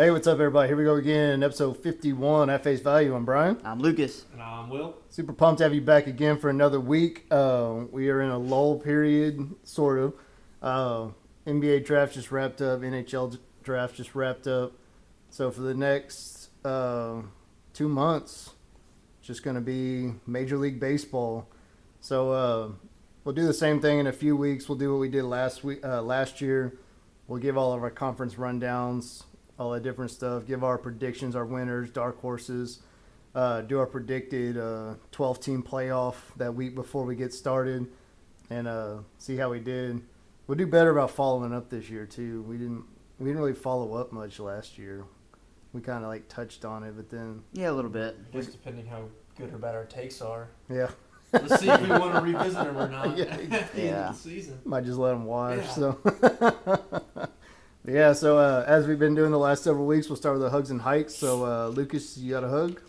Hey, what's up, everybody? Here we go again, episode 51 at Face Value. I'm Brian. I'm Lucas. And I'm Will. Super pumped to have you back again for another week. We are in a lull period, sort of. NBA draft just wrapped up. NHL draft just wrapped up. So for the next 2 months, just going to be Major League Baseball. So we'll do the same thing in a few weeks. We'll do what we did last year. We'll give all of our conference rundowns, all that different stuff, give our predictions, our winners, dark horses, do our predicted 12-team playoff that week before we get started, and see how we did. We'll do better about following up this year too. We didn't really follow up much last year. We kind of like touched on it, but then Yeah, a little bit. Just depending how good or bad our takes are. yeah, Let's see if we want to revisit them or not Yeah. at the end Yeah. of the season. might just let them wash. Yeah. So yeah. So as we've been doing the last several weeks, we'll start with the hugs and hikes. So Lucas, you got a hug?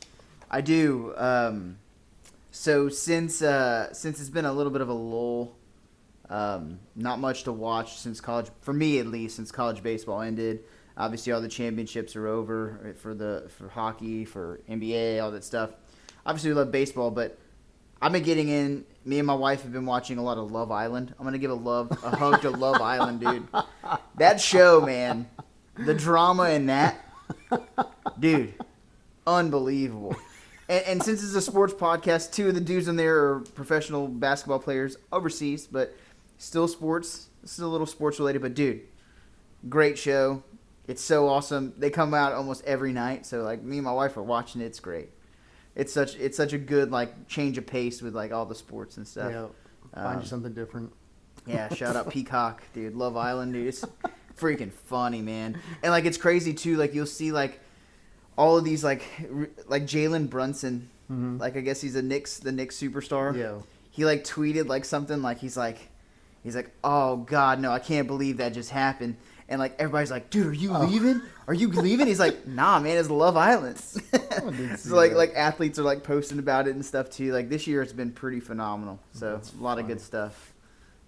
I do. So since it's been a little bit of a lull, not much to watch since college, for me at least, since college baseball ended. Obviously, all the championships are over for hockey, for NBA, all that stuff. Obviously, we love baseball, but I've been getting in. Me and my wife have been watching a lot of Love Island. I'm gonna give a hug to Love Island, dude. That show, man, the drama in that, dude, unbelievable. And since it's a sports podcast, two of the dudes in there are professional basketball players overseas, but still sports, still a little sports related. But dude, great show. It's so awesome. They come out almost every night, so like me and my wife are watching it. It's great. It's such a good like change of pace with like all the sports and stuff. Yeah, find you something different. Yeah, shout out Peacock, dude. Love Island, dude. It's freaking funny, man. And like it's crazy too. Like you'll see like all of these like Jalen Brunson. Mm-hmm. Like I guess he's the Knicks superstar. Yeah. He like tweeted like something like he's like, oh God, no, I can't believe that just happened. And like everybody's like, dude, are you leaving? Are you leaving? He's like, nah, man, it's Love Island. So like athletes are like posting about it and stuff too. Like this year it's been pretty phenomenal. So That's a lot of fun. good stuff.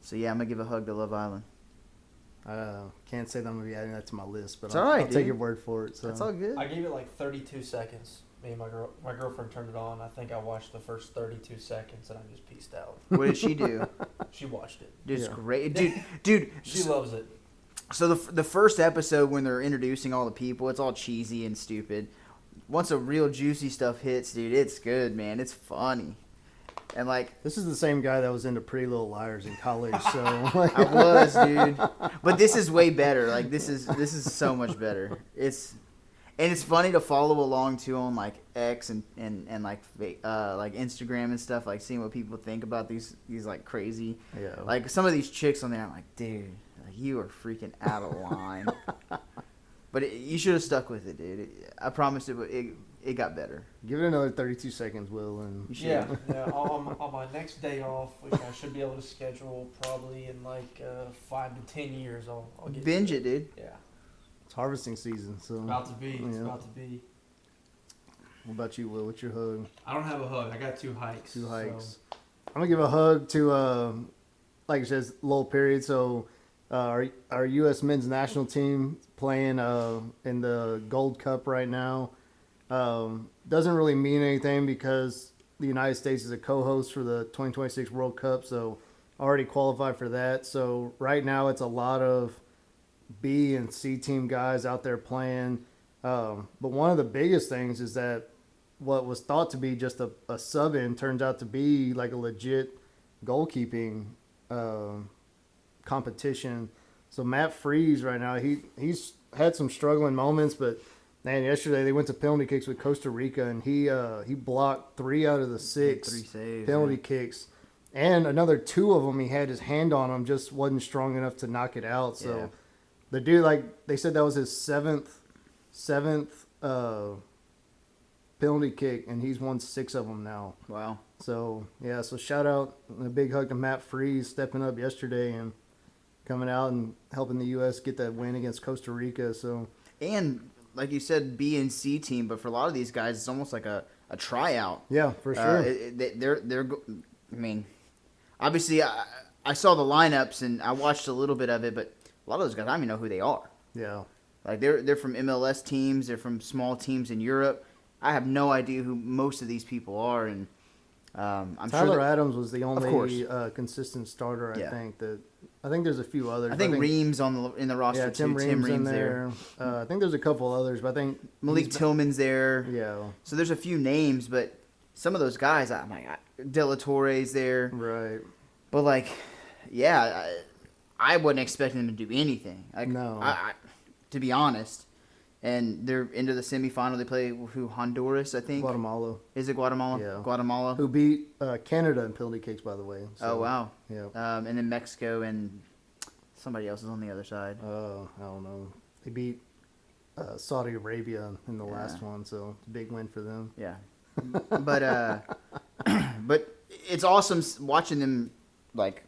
So yeah, I'm gonna give a hug to Love Island. Can't say that I'm gonna be adding that to my list, but It's I'll, all right, I'll take dude. your word for it. So That's all good. I gave it like 32 seconds. Me and my girlfriend turned it on. I think I watched the first 32 seconds and I just peaced out. What did she do? She watched it. Dude, it's Yeah. great, dude. She loves it. So the first episode when they're introducing all the people, it's all cheesy and stupid. Once a real juicy stuff hits, dude, it's good, man. It's funny. And like this is the same guy that was into Pretty Little Liars in college. So like, I was, dude. But this is way better. Like this is so much better. It's funny to follow along too on like X and like Instagram and stuff, like seeing what people think about these like crazy. yeah, Like some of these chicks on there, I'm like, dude, like, you are freaking out of line. But you should have stuck with it, dude. I promise it got better. give it another 32 seconds, Will, and You should. Yeah. On my next day off, which I should be able to schedule probably in like 5 to 10 years, I'll get Binge to it, dude. Yeah. it's harvesting season. So About to be. It's Yeah. about to be. what about you, Will? What's your hug? I don't have a hug. I got 2 hikes. Two hikes. So. I'm gonna give a hug to like it says, lull period. So our U.S. men's national team playing in the Gold Cup right now. Doesn't really mean anything because the United States is a co-host for the 2026 World Cup, so already qualified for that. So right now it's a lot of B and C team guys out there playing. But one of the biggest things is that what was thought to be just a sub-in turns out to be like a legit goalkeeping competition. So Matt Freese right now, he's had some struggling moments, but man, yesterday they went to penalty kicks with Costa Rica, and he blocked 3 out of the 6 3 saves, penalty yeah. kicks, and another 2 of them he had his hand on them, just wasn't strong enough to knock it out. So Yeah. the dude, like they said, that was his seventh penalty kick, and he's won 6 of them now. Wow. So yeah, so shout out and a big hug to Matt Freese stepping up yesterday and coming out and helping the U.S. get that win against Costa Rica. So And like you said, B and C team, but for a lot of these guys, it's almost like a tryout. yeah, for sure. I mean, obviously, I saw the lineups and I watched a little bit of it, but a lot of those guys, I don't even know who they are. yeah, Like they're from MLS teams. They're from small teams in Europe. I have no idea who most of these people are, and I'm Tyler sure that, Adams was the course. only consistent starter. Yeah. I think there's a few others. I think Reams in the roster yeah, too. Tim Reams in there. I think there's a couple others, but I think Malik Tillman's there. Yeah, So there's a few names, but some of those guys, I'm like, De La Torre's there. right. But like, yeah, I wasn't expecting them to do anything. Like, No. To be honest. And they're into the semifinal. They play Honduras, I think. Guatemala, Is it Guatemala? Yeah. Guatemala. who beat Canada in penalty kicks, by the way. Oh wow. Yeah. And then Mexico and somebody else is on the other side. I don't know. They beat Saudi Arabia in the last Yeah. one, so it's a big win for them. Yeah. But but it's awesome watching them like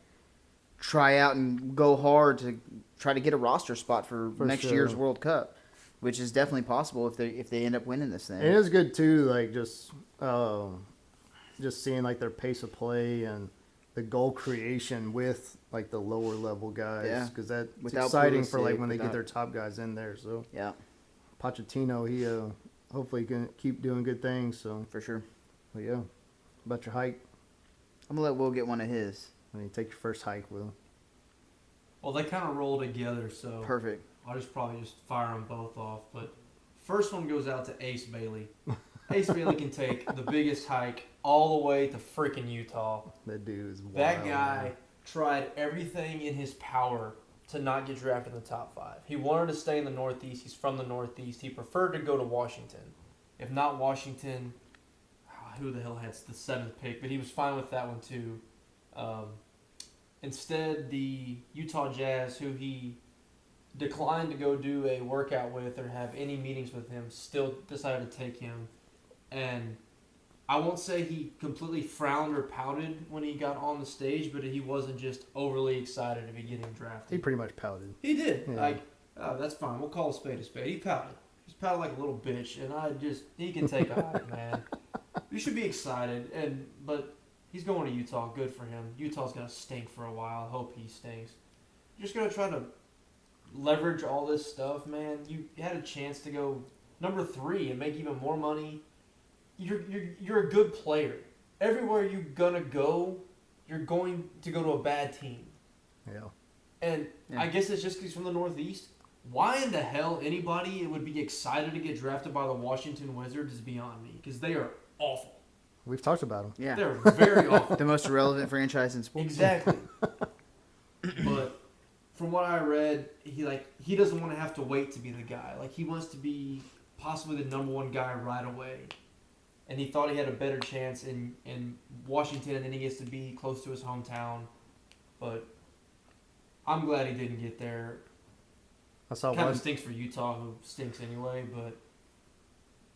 try out and go hard to try to get a roster spot for next sure. year's World Cup, which is definitely possible if they end up winning this thing. And it is good too, like just seeing like their pace of play and the goal creation with like the lower level guys, Yeah. because that's Without exciting for like Pulisic, when they get without- their top guys in there. So Yeah, Pochettino, he hopefully can keep doing good things. So, for sure. but yeah, about your hike. I'm gonna let Will get one of his. I mean, take your first hike, Will. Well, they kind of roll together, so Perfect. I'll probably just fire them both off. But first one goes out to Ace Bailey. Ace Bailey can take the biggest hike all the way to freaking Utah. That dude is wild. That guy tried everything in his power to not get drafted in the top 5. He wanted to stay in the Northeast. He's from the Northeast. He preferred to go to Washington. If not Washington, who the hell had the 7th pick? But he was fine with that one too. Instead, the Utah Jazz, who he declined to go do a workout with or have any meetings with him, still decided to take him. And I won't say he completely frowned or pouted when he got on the stage, but he wasn't just overly excited to be getting drafted. He pretty much pouted. He did. Yeah. Like, oh, that's fine. We'll call a spade a spade. He pouted. He's pouted like a little bitch, and he can take a hike, man. You should be excited, but he's going to Utah. Good for him. Utah's gonna stink for a while. I hope he stinks. You're just gonna try to leverage all this stuff, man. You had a chance to go number 3 and make even more money. You're a good player. Everywhere you're gonna go, you're going to go to a bad team. Yeah. And Yeah. I guess it's just 'cause he's from the Northeast. Why in the hell anybody would be excited to get drafted by the Washington Wizards is beyond me, because they are awful. We've talked about him. Yeah. They're very awful. The most irrelevant franchise in sports. Exactly. But from what I read, he doesn't want to have to wait to be the guy. Like, he wants to be possibly the number 1 guy right away. And he thought he had a better chance in Washington, and then he gets to be close to his hometown. But I'm glad he didn't get there. I saw Kind one. of stinks for Utah, who stinks anyway, but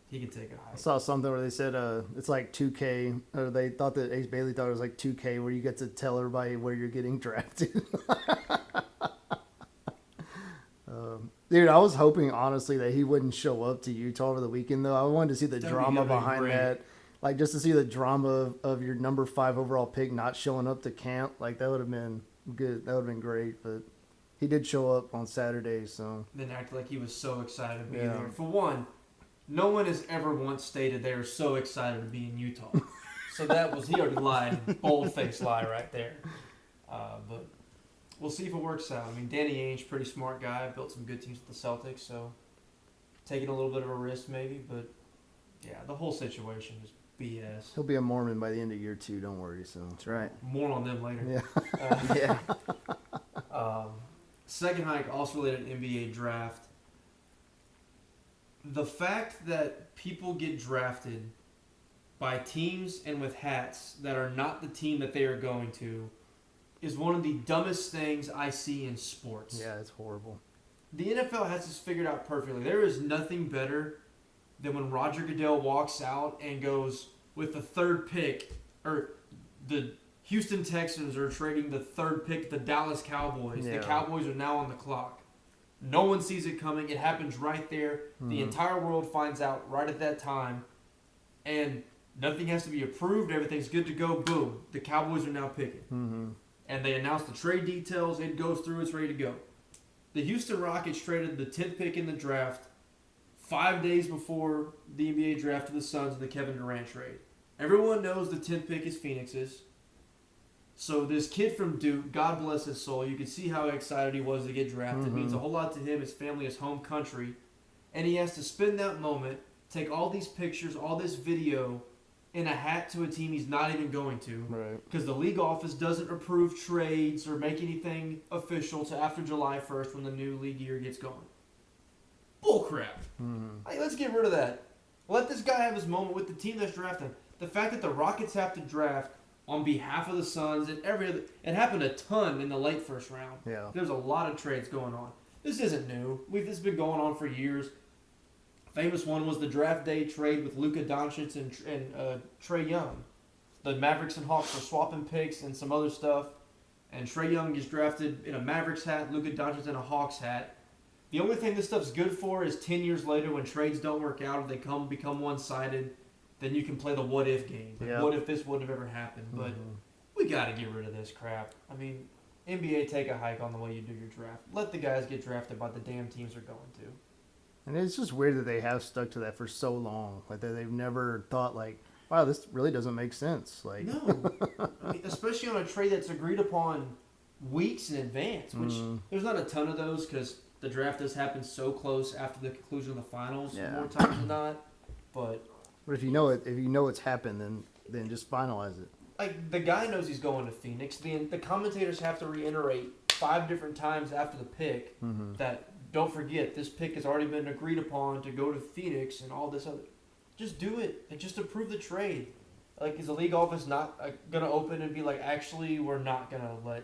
he can take a I hike. saw something where they said it's like 2K, or they thought that Ace Bailey thought it was like 2K, where you get to tell everybody where you're getting drafted. Dude, I was hoping honestly that he wouldn't show up to Utah over the weekend, though. I wanted to see the That'd be drama good, that'd be behind great. that, like just to see the drama of your number 5 overall pick not showing up to camp. Like that would have been good. That would have been great, but he did show up on Saturday, so Then act like he was so excited to be Yeah. there. For one, no one has ever once stated they are so excited to be in Utah. So he already lied, bold-faced lie right there. But we'll see if it works out. I mean, Danny Ainge, pretty smart guy, built some good teams with the Celtics, so taking a little bit of a risk maybe, but yeah, the whole situation is BS. he'll be a Mormon by the end of year 2. Don't worry. So That's right. More on them later. yeah, Yeah. Second hike, also related to NBA draft. The fact that people get drafted by teams and with hats that are not the team that they are going to is one of the dumbest things I see in sports. yeah, it's horrible. The NFL has this figured out perfectly. There is nothing better than when Roger Goodell walks out and goes with the 3rd pick, or the Houston Texans are trading the 3rd pick to the Dallas Cowboys. Yeah. The Cowboys are now on the clock. No one sees it coming. It happens right there. The entire world finds out right at that time. And nothing has to be approved. Everything's good to go. Boom. The Cowboys are now picking. Mm-hmm. And they announce the trade details. It goes through. It's ready to go. The Houston Rockets traded the 10th pick in the draft 5 days before the NBA drafted the Suns in the Kevin Durant trade. Everyone knows the 10th pick is Phoenix's. So this kid from Duke, God bless his soul, you can see how excited he was to get drafted. It means a whole lot to him, his family, his home country. And he has to spend that moment, take all these pictures, all this video, in a hat to a team he's not even going to. Right. Because the league office doesn't approve trades or make anything official to after July 1st when the new league year gets going. Bullcrap. Hey, let's get rid of that. Let this guy have his moment with the team that's drafting. The fact that the Rockets have to draft on behalf of the Suns and every other, it happened a ton in the late first round. Yeah. There's a lot of trades going on. This isn't new. This has been going on for years. Famous one was the draft day trade with Luka Doncic and Trae Young. The Mavericks and Hawks were swapping picks and some other stuff. And Trae Young gets drafted in a Mavericks hat, Luka Doncic in a Hawks hat. The only thing this stuff's good for is 10 years later when trades don't work out or they become one-sided, then you can play the what-if game. Like, Yeah. what if this wouldn't have ever happened? But we got to get rid of this crap. I mean, NBA, take a hike on the way you do your draft. Let the guys get drafted by the damn teams they're going to. And it's just weird that they have stuck to that for so long. Like that they've never thought like, wow, this really doesn't make sense. Like, No. I mean, especially on a trade that's agreed upon weeks in advance, which there's not a ton of those because the draft does happen so close after the conclusion of the finals more times than not. But if you know it's happened, then just finalize it. like the guy knows he's going to Phoenix. The commentators have to reiterate 5 different times after the pick that don't forget this pick has already been agreed upon to go to Phoenix and all this other. Just do it. Like, just approve the trade. Like, is the league office not going to open and be like, actually, we're not going to let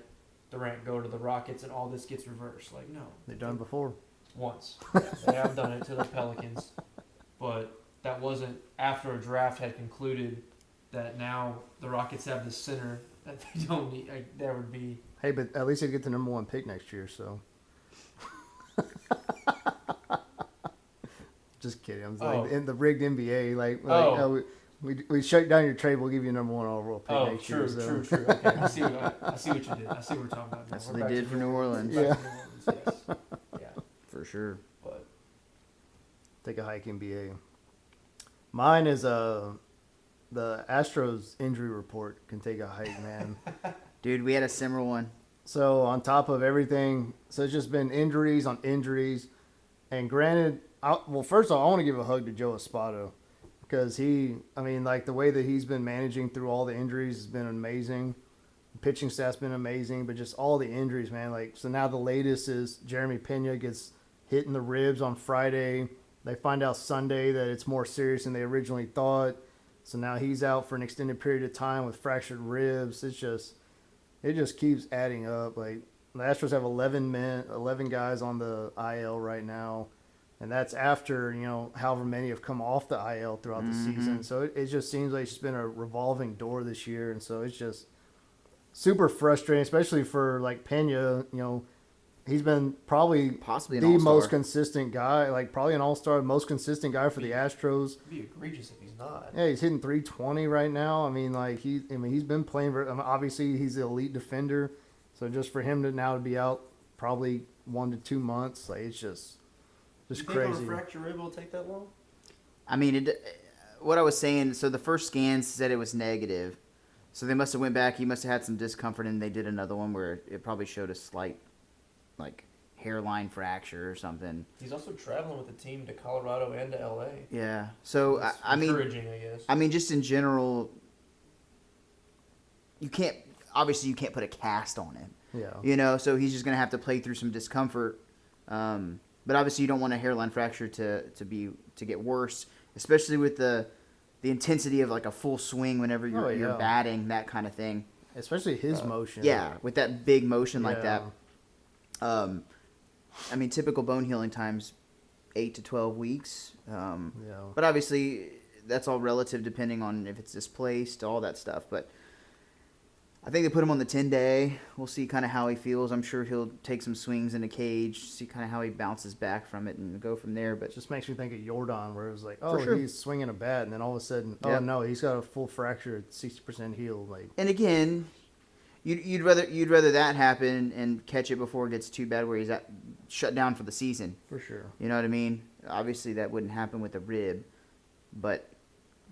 Durant go to the Rockets and all this gets reversed? Like, no. They've done it before. Once. Yeah, they have done it to the Pelicans. But that wasn't after a draft had concluded that now the Rockets have the center that they don't need. Like, that would be... Hey, but at least they get the number 1 pick next year. So, just kidding. I'm like in the rigged NBA, we shut down your trade. We'll give you a number 1 overall pick next year. So. True. Okay, I see what you did. I see what we're talking about. Now. That's We're what back they did to for New Orleans. Back to New Orleans, yes. Yeah, For sure. but Take a hike, NBA. Mine is the Astros injury report can take a hike, man. Dude, we had a similar one. So on top of everything, so it's just been injuries on injuries. And granted, first of all, I want to give a hug to Joe Espada because the way that he's been managing through all the injuries has been amazing. The pitching staff's been amazing, but just all the injuries, man. Like, so now the latest is Jeremy Pena gets hit in the ribs on Friday. They find out Sunday that it's more serious than they originally thought. So now he's out for an extended period of time with fractured ribs. It just keeps adding up. Like, the Astros have 11 guys on the IL right now, and that's after however many have come off the IL throughout the season. So it just seems like it's been a revolving door this year, and so it's just super frustrating, especially for like Pena. He's been probably Possibly an the all-star. most consistent guy, like probably an all-star, most consistent guy for the Astros. it'd be egregious if he's not. Yeah, he's hitting 320 right now. He's been playing. Obviously, he's an elite defender. So just for him to now be out probably 1 to 2 months, like it's just You think crazy. on a fracture rib will take that long? I mean, what I was saying, so the first scans said it was negative. So they must have went back. He must have had some discomfort, and they did another one where it probably showed a slight, like, hairline fracture or something. He's also traveling with the team to Colorado and to LA. Yeah. So, It's I mean, encouraging, I guess. I mean, just in general, you can't put a cast on him. Yeah. So he's just going to have to play through some discomfort. But obviously you don't want a hairline fracture to get worse, especially with the intensity of like a full swing whenever you're batting, that kind of thing. Especially his motion. Yeah, with that big motion like that. Yeah. I mean, typical bone healing time's 8 to 12 weeks. Yeah. But obviously, that's all relative depending on if it's displaced, all that stuff. But I think they put him on the 10-day. We'll see kind of how he feels. I'm sure he'll take some swings in a cage, see kind of how he bounces back from it, and go from there. But It just makes me think of Jordan, where it was like, For sure. he's swinging a bat, and then all of a sudden, Yeah. oh no, he's got a full fracture, 60% healed. Like, and again, You'd rather that happen and catch it before it gets too bad where he's shut down for the season. For sure. You know what I mean? Obviously, that wouldn't happen with a rib, but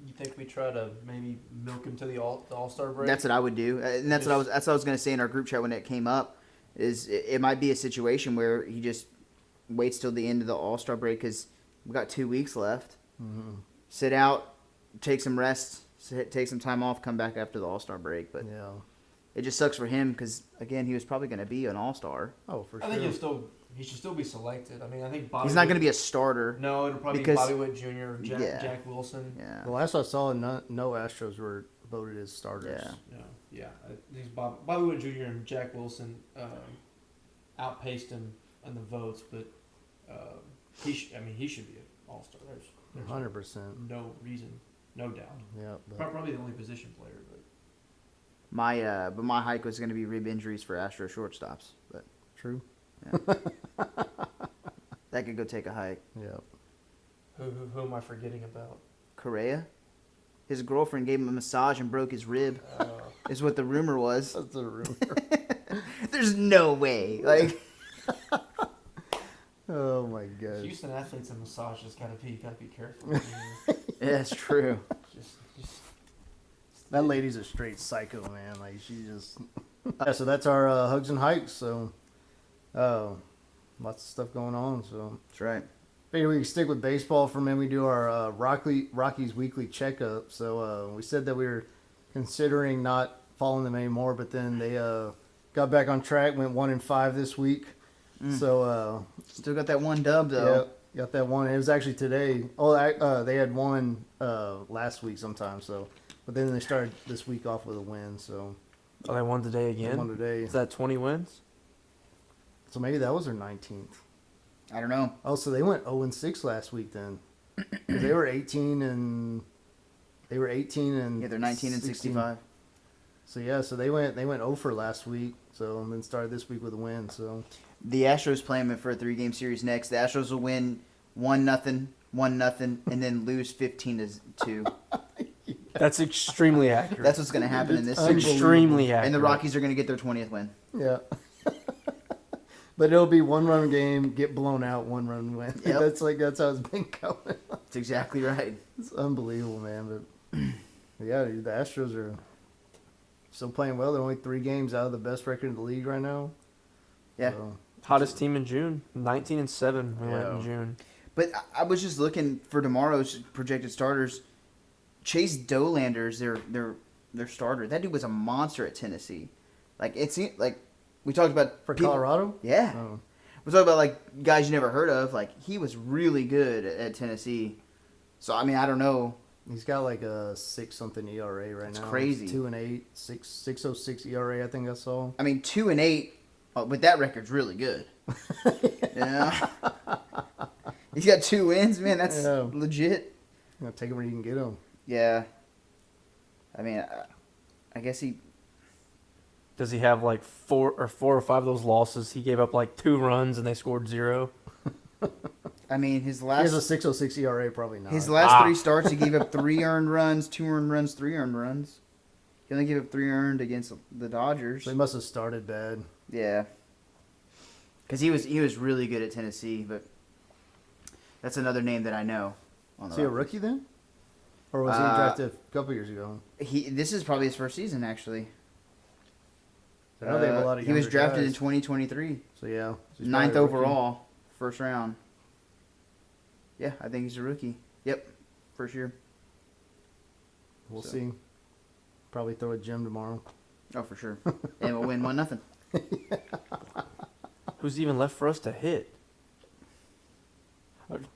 You think we try to maybe milk him to the All-Star break? that's what I would do, and that's what I was going to say in our group chat when it came up. Is it might be a situation where he just waits till the end of the All-Star break because we got 2 weeks left. Mm-hmm. Sit out, take some rest, take some time off, come back after the All-Star break. But Yeah. it just sucks for him because again, he was probably going to be an All-Star. Oh, for I sure. think he should still be selected. I mean, I think Bobby. He's not going to Witt- be a starter. No, it'll probably because- be Bobby Witt Jr. or Yeah. Jack Wilson. Yeah. The last I saw, no Astros were voted as starters. Yeah. No, yeah, I think Bobby Witt Jr. and Jack Wilson outpaced him in the votes, but he should be an All-Star. There's 100%. no reason, no doubt. Yeah. But Probably the only position player, but My hike was going to be rib injuries for Astro shortstops, but true. that could go take a hike. Yeah. who am I forgetting about? Correa, his girlfriend gave him a massage and broke his rib. Is what the rumor was. That's a rumor. There's no way. Like, Oh my god. Houston athletes and massages gotta be careful. yeah, that's true. just That lady's a straight psycho, man. Like she just. Yeah, so that's our hugs and hikes. So, lots of stuff going on. So, That's right. figure we can stick with baseball for a minute. We do our Rockies weekly checkup. So we said that we were considering not following them anymore, but then they got back on track. Went 1-5 this week. So Still got that one dub though. yeah, got that one. It was actually today. Oh, they had won last week sometime. So, but then they started this week off with a win. So Oh, they won today they again? won today. Is that 20 wins? So maybe that was their 19th. I don't know. Oh, so they went 0-6 last week then. 'Cause they were 18 and Yeah, they're 19 and 65. So yeah, so they went 0 for last week. So and then started this week with a win. So The Astros playing them for a 3-game series next. The Astros will win 1-0, 1-0, and then lose 15-2. That's extremely accurate. That's what's going to happen in this It's series. extremely accurate. And the Rockies are going to get their 20th win. yeah. But it'll be 1-run game, get blown out, 1-run win. Yep. That's how it's been going. That's exactly right. It's unbelievable, man. But yeah, dude, the Astros are still playing well. They're only 3 games out of the best record in the league right now. Yeah. So, Hottest team in June. 19-7 we went Yeah. in June. But I was just looking for tomorrow's projected starters. Chase Dolander's their starter. That dude was a monster at Tennessee. Like it seemed like we talked about for people- Colorado? Yeah, Oh. we talked about like guys you never heard of. Like he was really good at Tennessee. So I mean I don't know. He's got like a 6-something ERA right It's now. crazy. 2-8, 6.06 ERA. I think I saw. I mean 2-8 with that record's really good. Yeah, he's got 2 wins, man. That's Yeah. legit. You know, take him where you can get him. Yeah. I mean, I guess he. Does he have like 4 or 5 of those losses? He gave up like 2 runs and they scored 0. I mean, his He has a last 6.06 ERA, probably not. his last 3 starts, he gave up 3 earned runs, 2 earned runs, 3 earned runs. He only gave up 3 earned against the Dodgers. So he must have started bad. Yeah. Because he was really good at Tennessee, but that's another name that I know. On the Is he a Rockies. rookie then? Or was he Uh, drafted a couple years ago? This is probably his first season actually. I know they have a lot of he was younger drafted in guys. 2023, So yeah. he's 9th probably a rookie. overall, first round. Yeah, I think he's a rookie. Yep, first year. We'll So. see. Probably throw a gym tomorrow. Oh, for sure. And we'll win 1-0. Who's even left for us to hit?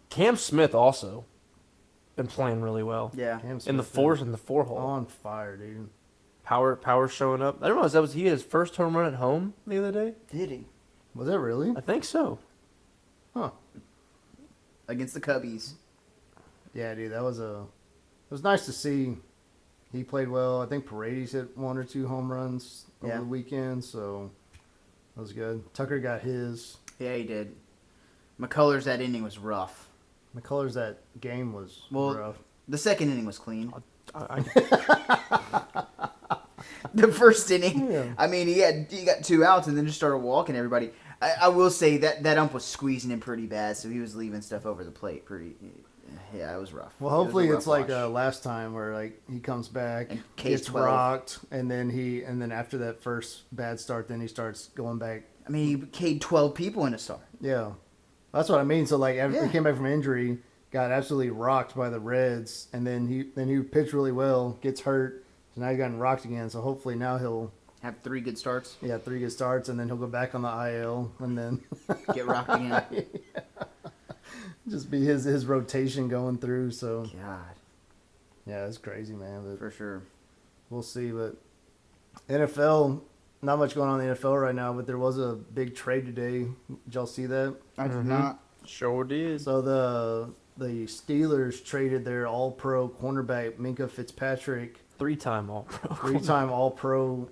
Cam Smith also been playing really well. Yeah. Cam In the Smith in the 4 been hole. on fire, dude. Power showing up. I don't know. He had his first home run at home the other day. Did he? Was that really? I think so. Huh. Against the Cubbies. Yeah, dude, that was It was nice to see. He played well. I think Paredes hit 1 or 2 home runs over Yeah. the weekend, so that was good. Tucker got his. Yeah, he did. McCullers, that inning was rough. McCullers, that game was Well, rough. The second inning was clean. I the first inning. Yeah. I mean, he got 2 outs and then just started walking everybody. I will say that ump was squeezing him pretty bad, so he was leaving stuff over the plate pretty. Yeah, it was rough. Well, It was a hopefully rough it's like watch. last time where like he comes back, And K's gets 12. rocked, and then after that first bad start, then he starts going back. I mean, he K'd 12 people in a start. Yeah, that's what I mean. So like after Yeah. he came back from injury, got absolutely rocked by the Reds, and then he pitched really well, gets hurt, so now he's gotten rocked again. So hopefully now he'll Have 3 good starts. 3 good starts, and then he'll go back on the IL, and then Get rocked again. just be his rotation going through. So God, yeah, it's crazy, man. But for sure. we'll see. But NFL, not much going on in the NFL right now, but there was a big trade today. Did y'all see that? I did Mhm. not. Sure did. So the Steelers traded their All-Pro cornerback Minka Fitzpatrick, 3-time All-Pro. 3-time All-Pro,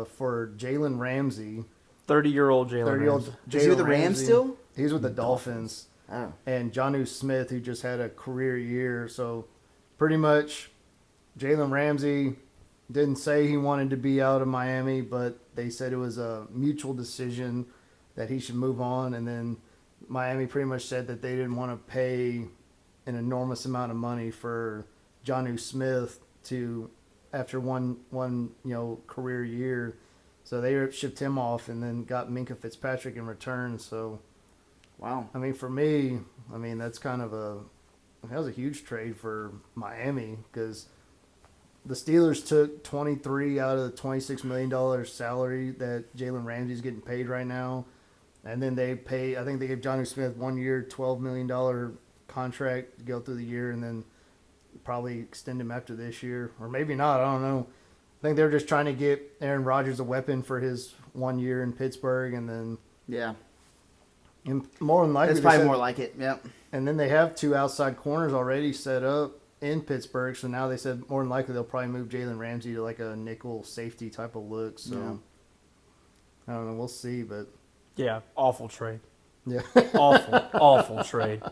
for Jalen Ramsey. 30-year-old Jalen 30-year-old Ramsey. Is he with the Jalen Rams Ramsey. still? He's with the Dolphins. Oh. And Jonnu Smith, who just had a career year. So pretty much Jalen Ramsey didn't say he wanted to be out of Miami, but they said it was a mutual decision that he should move on. And then Miami pretty much said that they didn't want to pay an enormous amount of money for Jonnu Smith to after one career year. So they shipped him off and then got Minka Fitzpatrick in return. So Wow. I mean, for me, that's kind of that was a huge trade for Miami because the Steelers took 23 out of the $26 million salary that Jalen Ramsey's getting paid right now. And then I think they gave Jonnu Smith 1 year, $12 million contract to go through the year and then probably extend him after this year. Or maybe not, I don't know. I think they're just trying to get Aaron Rodgers a weapon for his 1 year in Pittsburgh and then Yeah. and more than likely That's they probably said- more like it. Yep. And then they have 2 outside corners already set up in Pittsburgh. So now they said more than likely they'll probably move Jalen Ramsey to like a nickel safety type of look. So Yeah. I don't know. We'll see. But Yeah, awful trade. yeah. Awful trade.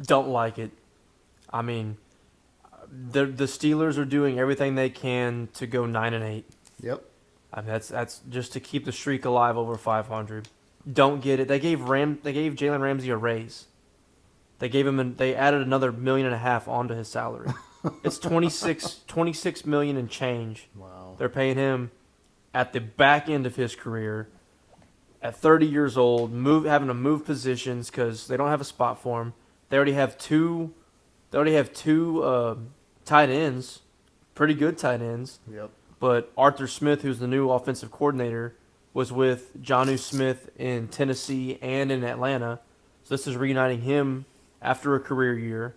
Don't like it. I mean, the Steelers are doing everything they can to go 9-8. Yep. I mean, that's just to keep the streak alive over 500. Don't get it. They gave Jalen Ramsey a raise. They added another $1.5 million onto his salary. It's 26 million and change. Wow. They're paying him at the back end of his career, at 30 years old, having to move positions because they don't have a spot for him. They already have two tight ends, pretty good tight ends. Yep. But Arthur Smith, who's the new offensive coordinator, was with Jonnu Smith in Tennessee and in Atlanta. So this is reuniting him after a career year.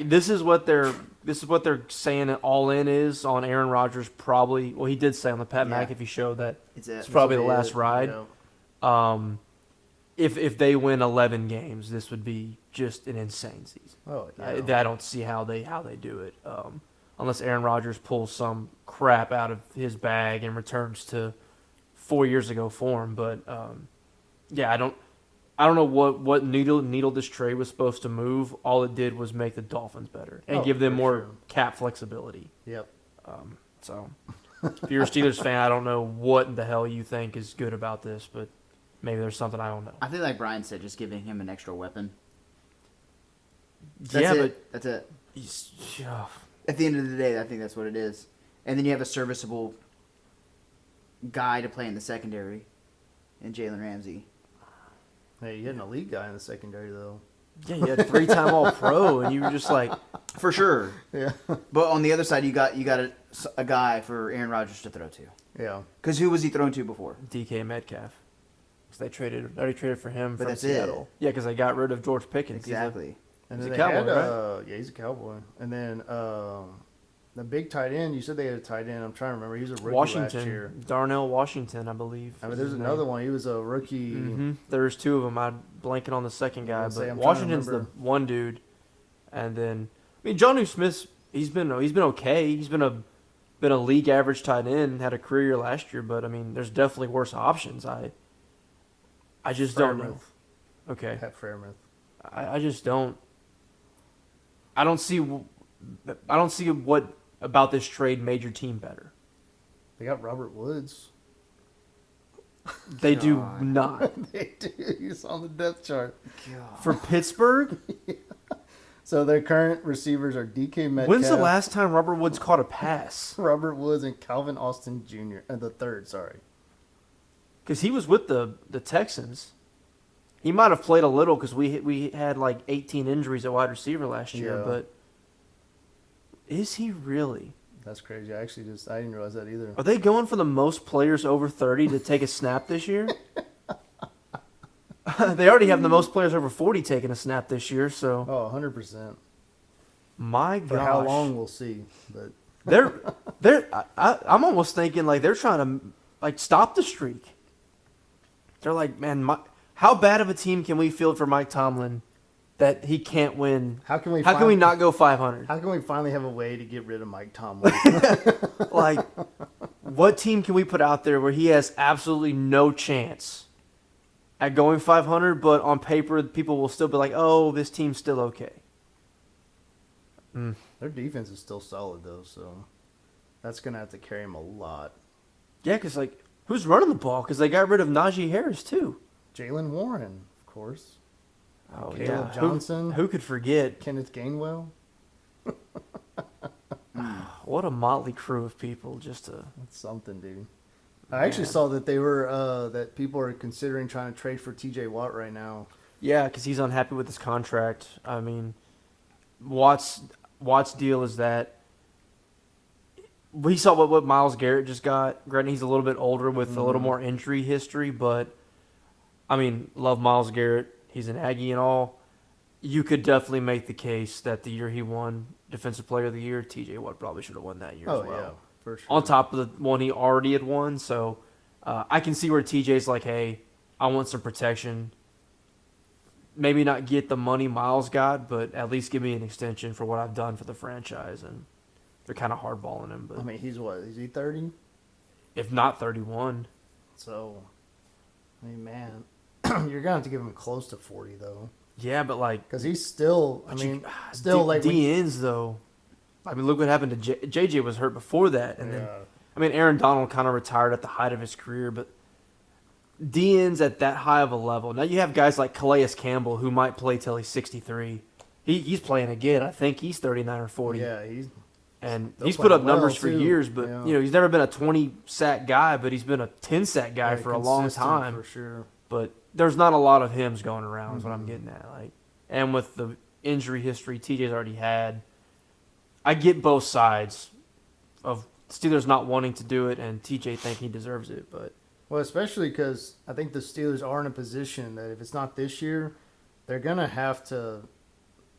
This is what they're saying all in is on Aaron Rodgers probably. Well, he did say on the Pat Yeah. McAfee show that It's it's probably the This will be last it. ride. Yep. If they win 11 games, this would be just an insane season. Oh yeah. I don't see how they do it, unless Aaron Rodgers pulls some crap out of his bag and returns to 4 years ago form. But yeah, I don't know what needle this trade was supposed to move. All it did was make the Dolphins better and Oh, give them for more sure. cap flexibility. Yep. So if you're a Steelers fan, I don't know what the hell you think is good about this, but maybe there's something I don't know. I think, like Brian said, just giving him an extra weapon. That's yeah, it. That's it. but he's, yeah. At the end of the day, I think that's what it is. And then you have a serviceable guy to play in the secondary, in Jalen Ramsey. Hey, you had an elite guy in the secondary though. Yeah, you had 3-time All-Pro, and you were just like, For sure. Yeah. But on the other side, you got a guy for Aaron Rodgers to throw to. Yeah. Because who was he thrown to before? DK Metcalf. Because they already traded for him But from that's it. Seattle. Yeah, because they got rid of George Pickens. Exactly. And He's then a they Cowboy, had, right? yeah, he's a Cowboy. And then the big tight end, you said they had a tight end. I'm trying to remember. He was a rookie last year. Washington. Darnell Washington, I believe. I mean, is there's his another name. one. He was a rookie. There's 2 of them. I'm blanking on the second guy, I was gonna say, but I'm trying to Washington's the remember. one dude. And then, I mean, Jonnu Smith, he's been okay. He's been a league average tight end, had a career year last year, but I mean, there's definitely worse options. I just don't know. Fairmouth. Okay. Pat Fairmouth. I just don't. I don't see what about this trade made your team better? They got Robert Woods. They do God. not. They do. He's on the depth chart. For Pittsburgh, So their current receivers are DK Metcalf. when's the last time Robert Woods caught a pass? Robert Woods and Calvin Austin Jr. The third, sorry. Because he was with the Texans. He might have played a little because we had like 18 injuries at wide receiver last year. Yeah. But is he really? That's crazy. I didn't realize that either. Are they going for the most players over 30 to take a snap this year? They already have the most players over 40 taking a snap this year. So Oh, 100%. my For gosh, how long we'll see, but I'm almost thinking like they're trying to like stop the streak. They're like, man, how bad of a team can we field for Mike Tomlin that he can't win? how can we not go 500? How can we finally have a way to get rid of Mike Tomlin? Like, what team can we put out there where he has absolutely no chance at going 500, but on paper people will still be like, oh, this team's still okay. Their defense is still solid though, so that's gonna have to carry him a lot. Yeah, because like, who's running the ball? Because they got rid of Najee Harris too. Jalen Warren, of course. Oh Caleb yeah, Johnson. Who could forget? Kenneth Gainwell. What a motley crew of people. Just to That's something, dude. I actually Man. saw that they were that people are considering trying to trade for TJ Watt right now. yeah, because he's unhappy with his contract. I mean, Watt's deal is that we saw what Myles Garrett just got. Granted, he's a little bit older with a little more injury history, but I mean, love Myles Garrett. He's an Aggie and all. You could definitely make the case that the year he won Defensive Player of the Year, TJ Watt probably should have won that year Oh as well. yeah, for sure. On top of the one he already had won. So I can see where TJ's like, hey, I want some protection. Maybe not get the money Miles got, but at least give me an extension for what I've done for the franchise. And they're kind of hardballing him. But I mean, he's what? Is he 30? if not 31, So, I mean, man, you're gonna have to give him close to 40 though, yeah, but like, because he's still. I but you- mean, still like when- DNs though. I mean, look what happened to JJ was hurt before that, and then Yeah. I mean, Aaron Donald kind of retired at the height of his career, but DNs at that high of a level. Now you have guys like Calais Campbell who might play till he's 63. He's playing again. I think he's 39 or 40. Yeah, he's And They'll he's play put up well, numbers for too. years, but Yeah. you know, he's never been a 20 sack guy, but he's been a 10 sack guy very for a long consistent, time. for sure. But there's not a lot of hims going around is what I'm getting at. Like, and with the injury history TJ's already had, I get both sides of Steelers not wanting to do it and TJ think he deserves it, but Well, especially because I think the Steelers are in a position that if it's not this year, they're gonna have to.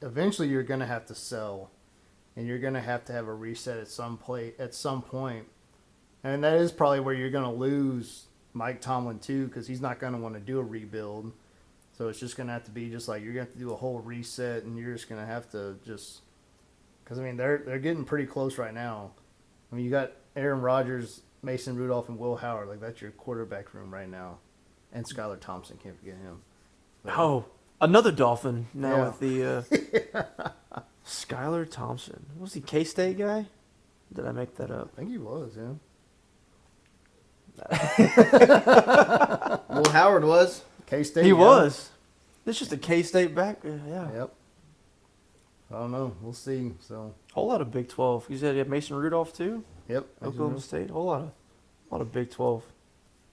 Eventually, you're gonna have to sell, and you're gonna have a reset at some point, and that is probably where you're gonna lose Mike Tomlin too, because he's not gonna want to do a rebuild. So it's just gonna have to be just like you're gonna have to do a whole reset, and you're just gonna have to just because I mean they're getting pretty close right now. I mean you got Aaron Rodgers, Mason Rudolph, and Will Howard. Like that's your quarterback room right now, and Skylar Thompson, can't forget him. But- oh, another Dolphin now Yeah. with the Skylar Thompson. Was he K-State guy? Did I make that up? I think he was, yeah. Will Howard was. K-State. He yeah. was. It's just a K-State back. Yeah. Yep. I don't know. We'll see. So, Whole lot of Big 12. You said you had Mason Rudolph too? yep. Oklahoma State. Whole lot of Big 12.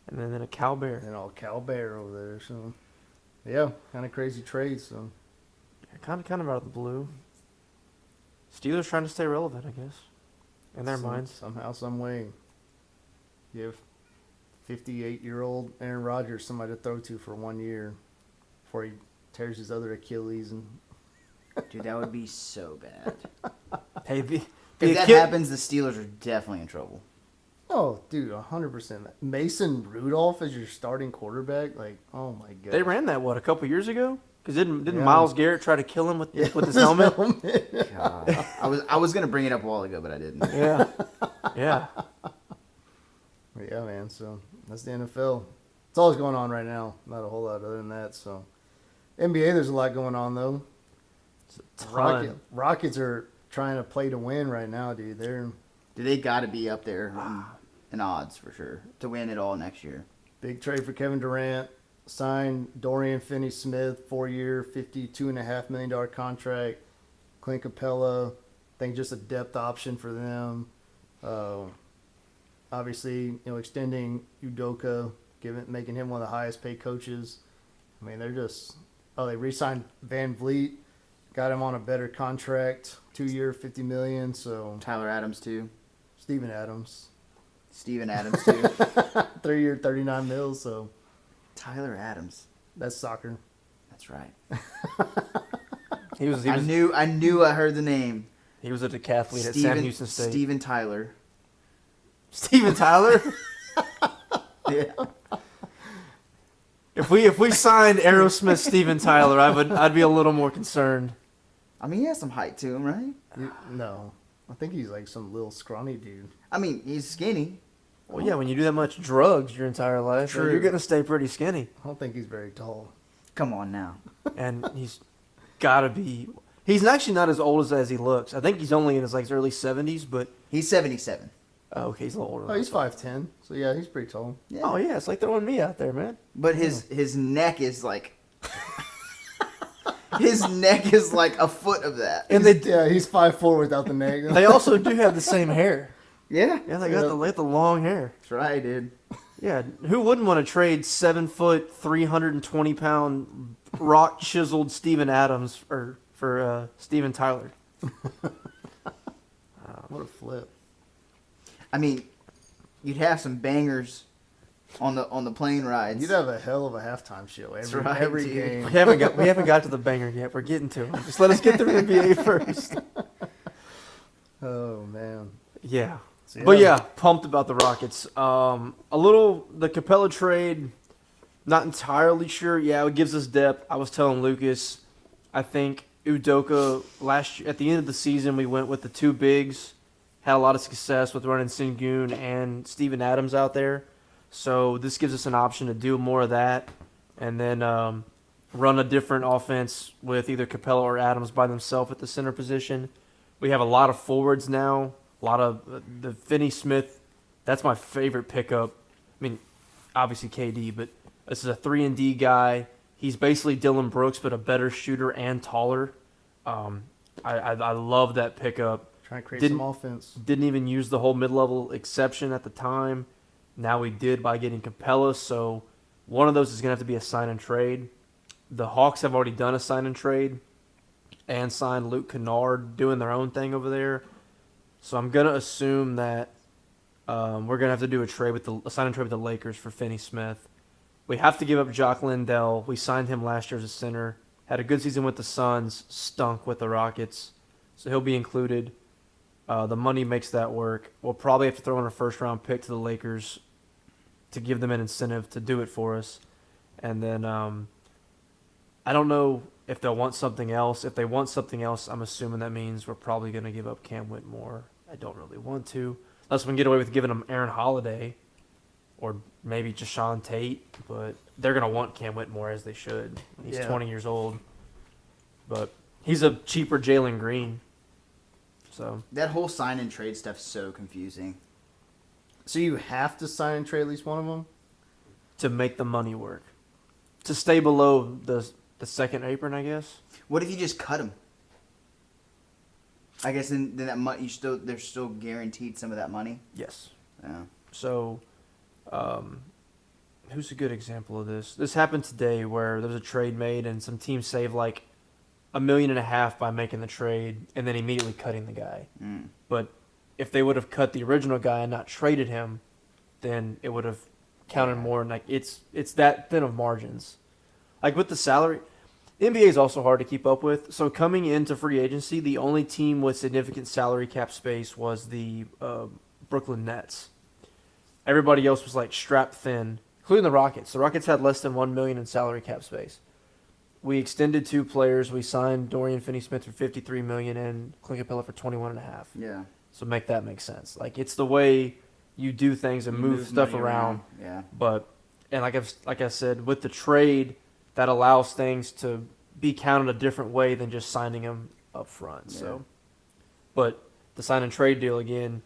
And then a Cal Bear. And all Cal Bear over there. So, yeah, kind of crazy trade. So, Kind of out of the blue. Steelers trying to stay relevant, I guess, in their some- minds. somehow, some way, give 58-year-old Aaron Rodgers somebody to throw to for 1 year before he tears his other Achilles and Dude, that would be so bad. Hey, the If that Achil- happens, the Steelers are definitely in trouble. oh, dude, 100%. Mason Rudolph as your starting quarterback, like, oh my god. They ran that a couple years ago? Because didn't Yeah. Myles Garrett try to kill him with his helmet? God. I was gonna bring it up a while ago, but I didn't. Yeah, yeah. Yeah, man. So that's the NFL. It's always going on right now. Not a whole lot other than that. So NBA, there's a lot going on though. Ton. Rockets are trying to play to win right now, dude. Dude, they got to be up there in odds for sure to win it all next year. Big trade for Kevin Durant. Signed Dorian Finney-Smith, 4-year, $52.5 million contract. Clint Capella, I think just a depth option for them. Obviously, extending Udoka, making him one of the highest paid coaches. I mean, they're just they re-signed Van Vliet, got him on a better contract, 2-year, $50 million. So Tyler Adams too. Steven Adams, Steven Adams too. 3-year, $39 million. So Tyler Adams. that's soccer. That's right. He was I knew I heard the name. he was a decathlete at Sam Houston State. Steven Tyler. Steven Tyler. Yeah. If we signed Aerosmith Steven Tyler, I'd be a little more concerned. I mean, he has some height to him, right? No, I think he's like some little scrawny dude. I mean, he's skinny. Well, yeah, when you do that much drugs your entire life, True. you're gonna stay pretty skinny. I don't think he's very tall. Come on now. And he's gotta be. He's actually not as old as he looks. I think he's only in his early 70s, but He's 77. okay, he's a little older. Oh, than he's us. 5'10", so yeah, he's pretty tall. Yeah. Oh yeah, it's like throwing me out there, man. But his neck is like his neck is like a foot of that. And He's 5'4" without the neck. they also do have the same hair. Yeah. Yeah, they got the long hair. That's right, dude. Yeah, who wouldn't want to trade 7 foot, 320 pound, rock chiseled Steven Adams for Steven Tyler? What a flip! I mean, you'd have some bangers on the plane rides. You'd have a hell of a halftime show every, right, every dude. game. We haven't got to the banger yet. We're getting to it. Just let us get through the NBA first. Oh man. Yeah. So, But yeah, pumped about the Rockets. The Capella trade, not entirely sure. Yeah, it gives us depth. I was telling Lucas, I think Udoka last year, at the end of the season, we went with the two bigs, had a lot of success with running Sengun and Steven Adams out there. So this gives us an option to do more of that, and then run a different offense with either Capella or Adams by themselves at the center position. We have a lot of forwards now. A lot of the Finney-Smith, that's my favorite pickup. I mean, obviously KD, but this is a 3-and-D guy. He's basically Dylan Brooks, but a better shooter and taller. I love that pickup. Trying to create Didn't- some offense. Didn't even use the whole mid-level exception at the time. Now we did by getting Capella, so one of those is going to have to be a sign and trade. The Hawks have already done a sign and trade and signed Luke Kennard doing their own thing over there. So I'm going to assume that we're going to have to do a sign and trade with the Lakers for Finney-Smith. We have to give up Jock Lindell. We signed him last year as a center. Had a good season with the Suns. Stunk with the Rockets. So he'll be included. The money makes that work. We'll probably have to throw in a first-round pick to the Lakers to give them an incentive to do it for us. And then I don't know if they'll want something else. If they want something else, I'm assuming that means we're probably going to give up Cam Whitmore. I don't really want to. Unless we can get away with giving them Aaron Holiday or maybe Jashawn Tate. But they're going to want Cam Whitmore, as they should. He's 20 years old. But he's a cheaper Jalen Green. So That whole sign and trade stuff's so confusing. So you have to sign and trade at least one of them? to make the money work. To stay below the second apron, I guess. What if you just cut him? I guess then that money they're still guaranteed some of that money. Yes. Yeah. So, who's a good example of this? This happened today where there was a trade made and some teams saved like $1.5 million by making the trade and then immediately cutting the guy. Mm. But if they would have cut the original guy and not traded him, then it would have counted more. And like it's that thin of margins. Like with the salary, the NBA is also hard to keep up with. So coming into free agency, the only team with significant salary cap space was the Brooklyn Nets. Everybody else was like strapped thin, including the Rockets. The Rockets had less than $1 million in salary cap space. We extended 2 players. We signed Dorian Finney-Smith for $53 million and Clint Capella for $21.5 million. Yeah. So make that make sense. Like it's the way you do things and You move stuff money around. Yeah. But and like I said, with the trade, that allows things to be counted a different way than just signing them up front. Yeah. So, but the sign and trade deal again,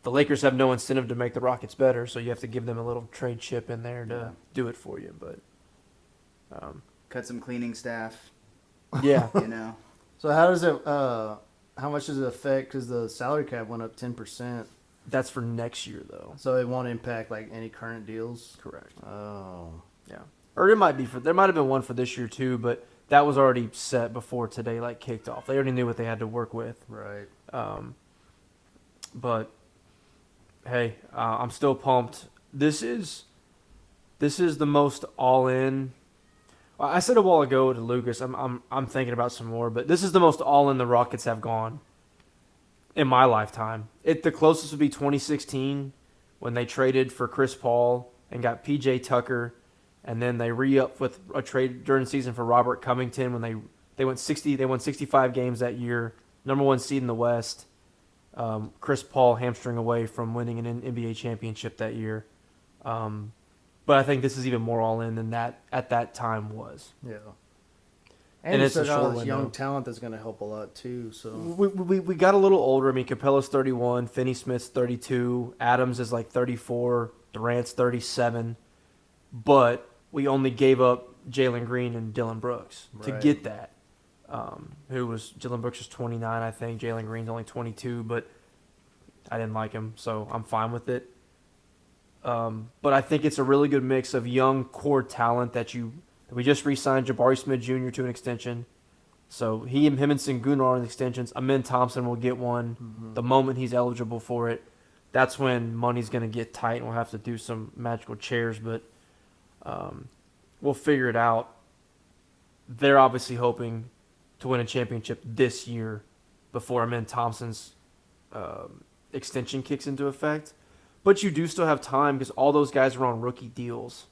the Lakers have no incentive to make the Rockets better, so you have to give them a little trade chip in there to Yeah. do it for you. But Cut some cleaning staff, yeah, you know. So how does it? How much does it affect? Because the salary cap went up 10%, that's for next year though. so it won't impact like any current deals. Correct. Oh, Yeah, or it might be for there might have been one for this year too, but that was already set before today like kicked off. They already knew what they had to work with. right. But hey, I'm still pumped. This is the most all in. I said a while ago to Lucas, I'm thinking about some more, but this is the most all in the Rockets have gone in my lifetime. The closest would be 2016 when they traded for Chris Paul and got PJ Tucker, and then they re-upped with a trade during the season for Robert Covington when they won 65 games that year, number 1 seed in the West. Chris Paul hamstring away from winning an NBA championship that year. But I think this is even more all in than that at that time was. Yeah. And And, it's it's a all short this window. young talent that's going to help a lot too. So We got a little older. I mean, Capella's 31, Finney-Smith's 32, Adams is like 34, Durant's 37. But we only gave up Jalen Green and Dylan Brooks to Right. get that. Jalen Brooks was 29, I think. Jalen Green's only 22, but I didn't like him, so I'm fine with it. But I think it's a really good mix of young core talent that we just re-signed Jabari Smith Jr. to an extension. So him and Sengun are on extensions. Amin Thompson will get one the moment he's eligible for it. That's when money's going to get tight and we'll have to do some magical chairs, but we'll figure it out. They're obviously hoping to win a championship this year before Amin Thompson's extension kicks into effect. But you do still have time because all those guys are on rookie deals.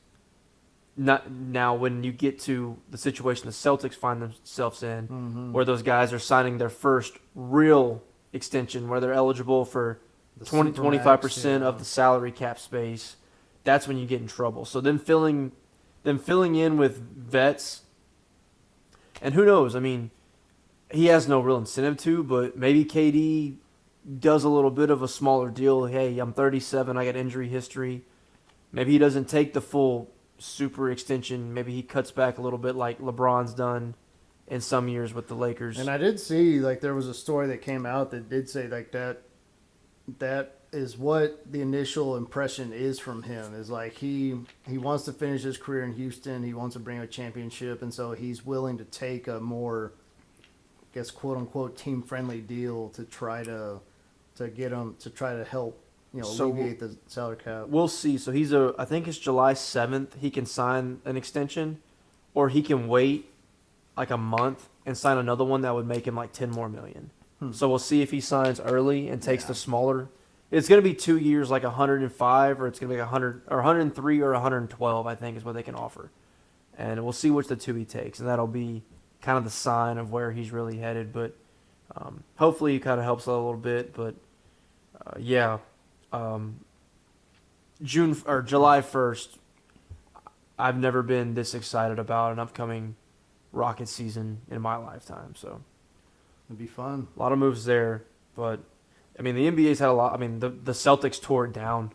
Not now, when you get to the situation the Celtics find themselves in, where those guys are signing their first real extension, where they're eligible for The 25% Supermax, of the salary cap space, that's when you get in trouble. So then filling in with vets, and who knows? I mean, he has no real incentive to, but maybe KD does a little bit of a smaller deal. Hey, I'm 37. I got injury history. Maybe he doesn't take the full super extension. Maybe he cuts back a little bit like LeBron's done in some years with the Lakers. And I did see like there was a story that came out that did say like that is what the initial impression is from him, is like he wants to finish his career in Houston. He wants to bring a championship, and so he's willing to take a more, I guess, quote unquote team friendly deal to try to get him to try to help, So- alleviate the salary cap. We'll see. So I think it's July 7th. He can sign an extension, or he can wait like a month and sign another one that would make him like 10 more million. So we'll see if he signs early and takes the smaller. It's going to be 2 years, like 105, or it's going to be 100 or 103 or 112, I think is what they can offer. And we'll see which the two he takes, and that'll be kind of the sign of where he's really headed. But hopefully he kind of helps out a little bit. But July 1st, I've never been this excited about an upcoming Rocket season in my lifetime. So It'd be fun. a lot of moves there, but I mean the NBA's had a lot. I mean the Celtics tore it down.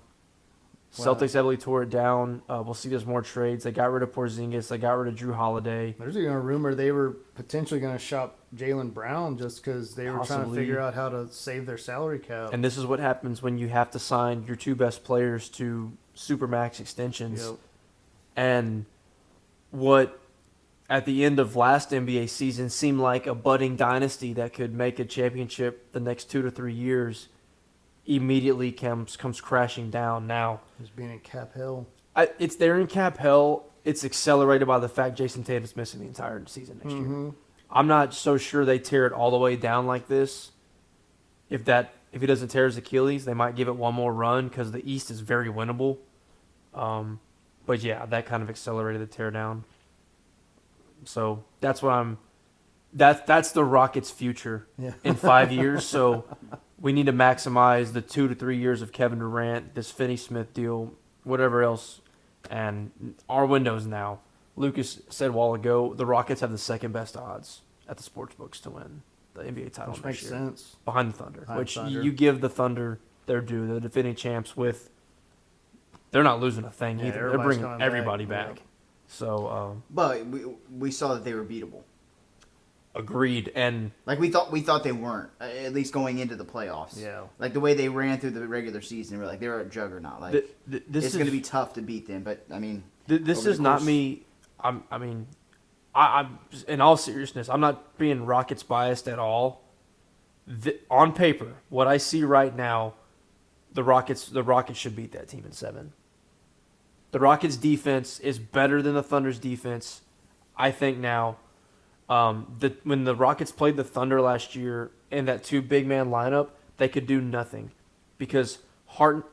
Wow. Celtics heavily tore it down. We'll see there's more trades. They got rid of Porzingis. They got rid of Drew Holiday. There's even a rumor they were potentially going to shop Jaylen Brown just because they were trying to Possibly. figure out how to save their salary cap. And this is what happens when you have to sign your two best players to supermax extensions. Yep. And what at the end of last NBA season seemed like a budding dynasty that could make a championship the next 2 to 3 years immediately comes crashing down now. Just being in cap hell. It's there in cap hell. It's accelerated by the fact Jason Tatum's missing the entire season next year. I'm not so sure they tear it all the way down like this. If he doesn't tear his Achilles, they might give it one more run because the East is very winnable. But yeah, that kind of accelerated the teardown. So that's what that's the Rockets' future Yeah. in 5 years. So we need to maximize the 2 to 3 years of Kevin Durant, this Finney-Smith deal, whatever else, and our windows now. Lucas said a while ago the Rockets have the second best odds at the sports books to win the NBA title Which next makes year, sense. behind the Thunder. Behind which Thunder. you give the Thunder their due. The defending champs they're not losing a thing Yeah, either. They're everybody's bringing coming back. everybody Yeah. back. So But we saw that they were beatable. agreed. And Like we thought they weren't, at least going into the playoffs. Yeah. Like the way they ran through the regular season, we're like they're a juggernaut. Like this it's going to be tough to beat them. But I mean, This over the is not course- me. I'm in all seriousness. I'm not being Rockets biased at all. On paper, what I see right now, the Rockets should beat that team in 7. The Rockets defense is better than the Thunder's defense. I think now, when the Rockets played the Thunder last year in that 2 big man lineup, they could do nothing because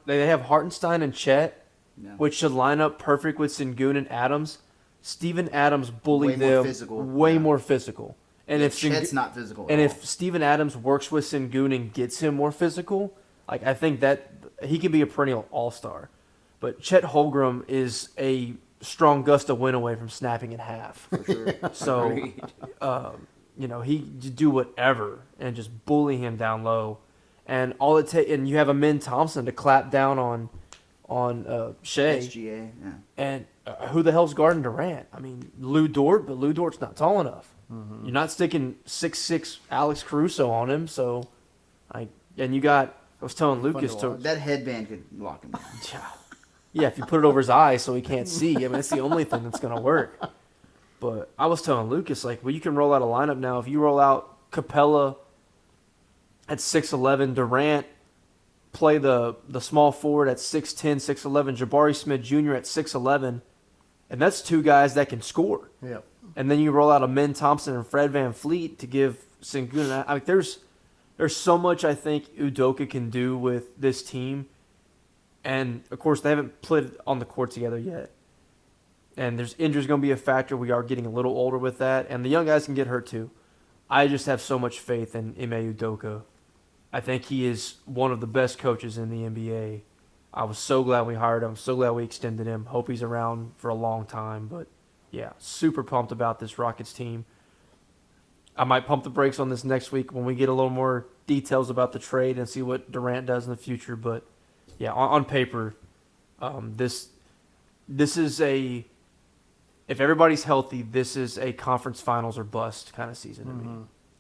they have Hartenstein and Chet, Yeah. which should line up perfect with Sengun and Adams. Steven Adams bullied Way more them physical, way yeah. more physical. And if Chet's not physical. and at if Steven Adams works with Sengun and gets him more physical, like I think that he could be a perennial all-star. But Chet Holmgren is a strong gust of wind away from snapping in half. all, for sure. So, Agreed. he could do whatever and just bully him down low, and and you have Amin Thompson to clap down on Shea, SGA. Yeah. and who the hell's guarding Durant? I mean, Lou Dort, but Lou Dort's not tall enough. You're not sticking 6'6" Alex Caruso on him, so and you got. I was telling Lucas to to watch. That headband could lock him down. yeah, if you put it over his eyes so he can't see, I mean, that's the only thing that's going to work. But I was telling Lucas, you can roll out a lineup now. If you roll out Capella at 6'11", Durant, play the small forward at 6'10", 6'11", Jabari Smith Jr. at 6'11", and that's 2 guys that can score. Yep. And then you roll out Amin Thompson and Fred VanVleet to give Sengun. I mean, there's so much I think Udoka can do with this team. And, of course, they haven't played on the court together yet. And there's injuries going to be a factor. We are getting a little older with that. And the young guys can get hurt too. I just have so much faith in Ime Udoka. I think he is one of the best coaches in the NBA. I was so glad we hired him. So glad we extended him. Hope he's around for a long time. But, yeah, super pumped about this Rockets team. I might pump the brakes on this next week when we get a little more details about the trade and see what Durant does in the future. But, yeah, on paper, this is if everybody's healthy, this is a conference finals or bust kind of season to me.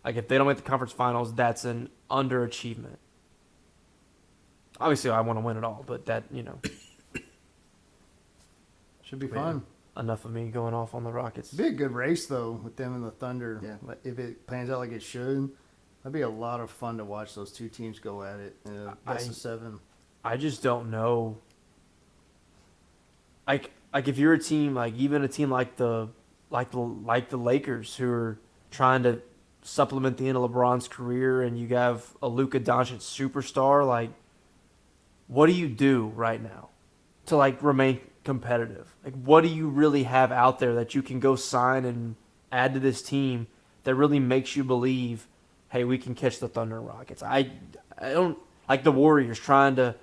Like, if they don't make the conference finals, that's an underachievement. Obviously, I want to win it all, but that, Should be But, yeah. fun. Enough of me going off on the Rockets. It'd be a good race though with them and the Thunder. Yeah. Like, if it pans out like it should, that'd be a lot of fun to watch those 2 teams go at it. Best of 7. I just don't know. Like if you're a team, like even a team like the Lakers who are trying to supplement the end of LeBron's career, and you have a Luka Doncic superstar, like what do you do right now to remain competitive? Like what do you really have out there that you can go sign and add to this team that really makes you believe, hey, we can catch the Thunder and Rockets? I don't like the Warriors trying to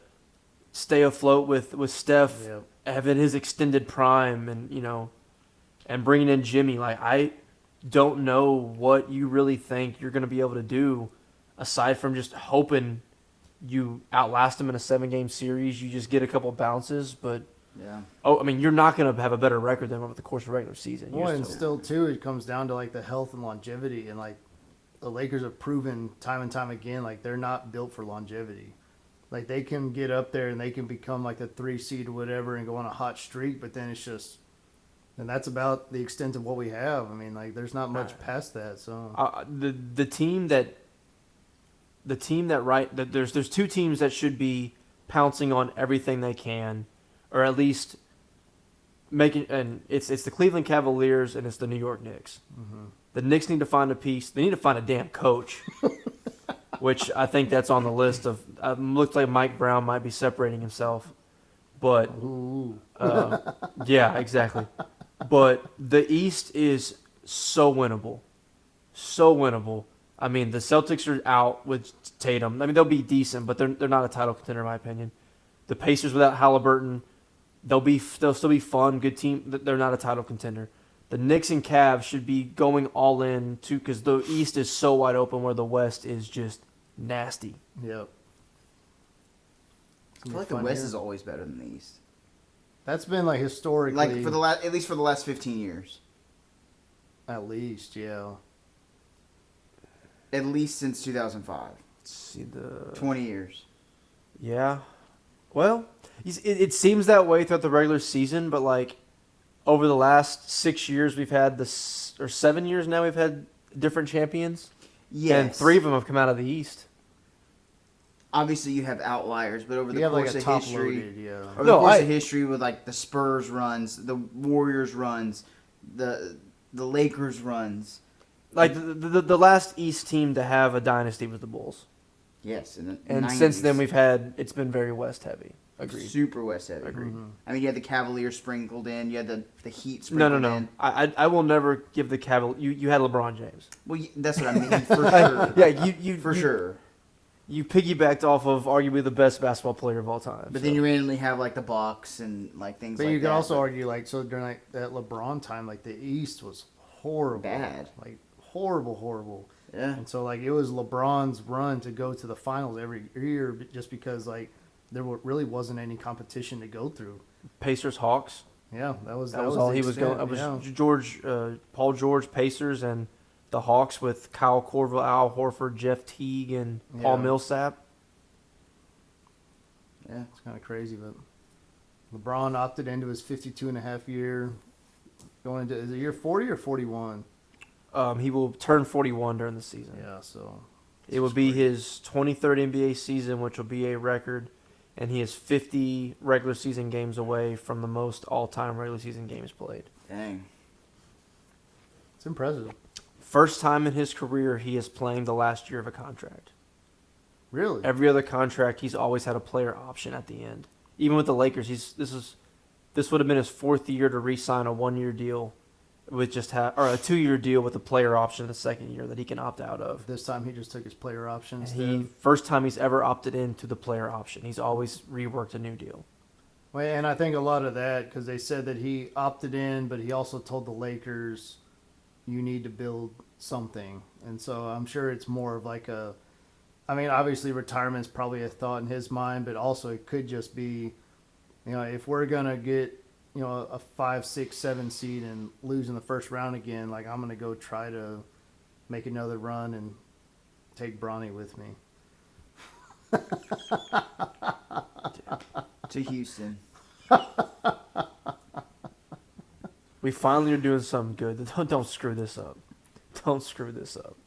stay afloat with Steph Yep. having his extended prime and and bringing in Jimmy. Like I don't know what you really think you're going to be able to do aside from just hoping you outlast them in a 7-game series. You just get a couple bounces, but Yeah. you're not going to have a better record than over the course of the regular season. You Well, just and don't. still too, it comes down to the health and longevity, and the Lakers have proven time and time again they're not built for longevity. They can get up there and they can become the 3 seed or whatever and go on a hot streak, but then it's just, and that's about the extent of what we have. I mean, there's not much past that. So The team that there's 2 teams that should be pouncing on everything they can, or at least making, and it's the Cleveland Cavaliers and it's the New York Knicks. The Knicks need to find a piece. They need to find a damn coach, which I think that's on the list of. Looks like Mike Brown might be separating himself, but ooh, yeah, exactly. But the East is so winnable. So winnable. I mean, the Celtics are out with Tatum. I mean, they'll be decent, but they're not a title contender in my opinion. The Pacers without Halliburton, they'll still be fun, good team. They're not a title contender. The Knicks and Cavs should be going all in too, because the East is so wide open where the West is just nasty. yep. I feel like the West is always better than the East. That's been like historically, Like at least for the last 15 years. at least, yeah. At least since 2005. Let's see the 20 years. Yeah. Well, it seems that way throughout the regular season, but like over the last 6 years, we've had or 7 years now, we've had different champions. Yes. And 3 of them have come out of the East. Obviously, you have outliers, but over You the have like course a of top history, loaded, yeah. over No, the course I- of history, with like the Spurs runs, the Warriors runs, the Lakers runs. Like the last East team to have a dynasty was the Bulls. Yes, in the And 90s. since then, it's been very West heavy. Agreed. Super West heavy. Agreed. I mean, you had the Cavaliers sprinkled in, you had the Heat No, sprinkled no. in. I will never give the Cavaliers. You had LeBron James. Well, that's what I mean, for sure. Yeah, you For sure. You piggybacked off of arguably the best basketball player of all time. But so. then you randomly have like the Bucks and like things But like you that. could also but- argue like so during like that LeBron time, like the East was horrible, Bad. like horrible. Yeah. And so like it was LeBron's run to go to the finals every year, just because like there really wasn't any competition to go through. Pacers, Hawks. Yeah, that was all the he was going. extent, It yeah. was Paul George, Pacers, and the Hawks with Kyle Korver, Al Horford, Jeff Teague, and Paul Yeah. Millsap. Yeah. It's kind of crazy, but LeBron opted into his 52 and a half year, going into is it year 40 or 41? He will turn 41 during the season. Yeah, so It will be his 23rd NBA season, which will be a record, and he is 50 regular season games away from the most all-time regular season games played. Dang. it's impressive. First time in his career he is playing the last year of a contract. Really? Every other contract, he's always had a player option at the end. Even with the Lakers, this would have been his 4th year to re-sign a 1-year deal with or a 2-year deal with a player option the 2nd year that he can opt out of. This time he just took his player options. And first time he's ever opted into the player option. He's always reworked a new deal. Well, and I think a lot of that because they said that he opted in, but he also told the Lakers, "You need to build something." And so I'm sure it's more of like I mean, obviously retirement's probably a thought in his mind, but also it could just be, if we're gonna get, a 5, 6, 7 seed and lose in the first round again, like I'm gonna go try to make another run and take Bronny with me. To Houston. We finally are doing something good. Don't screw this up. Don't screw this up.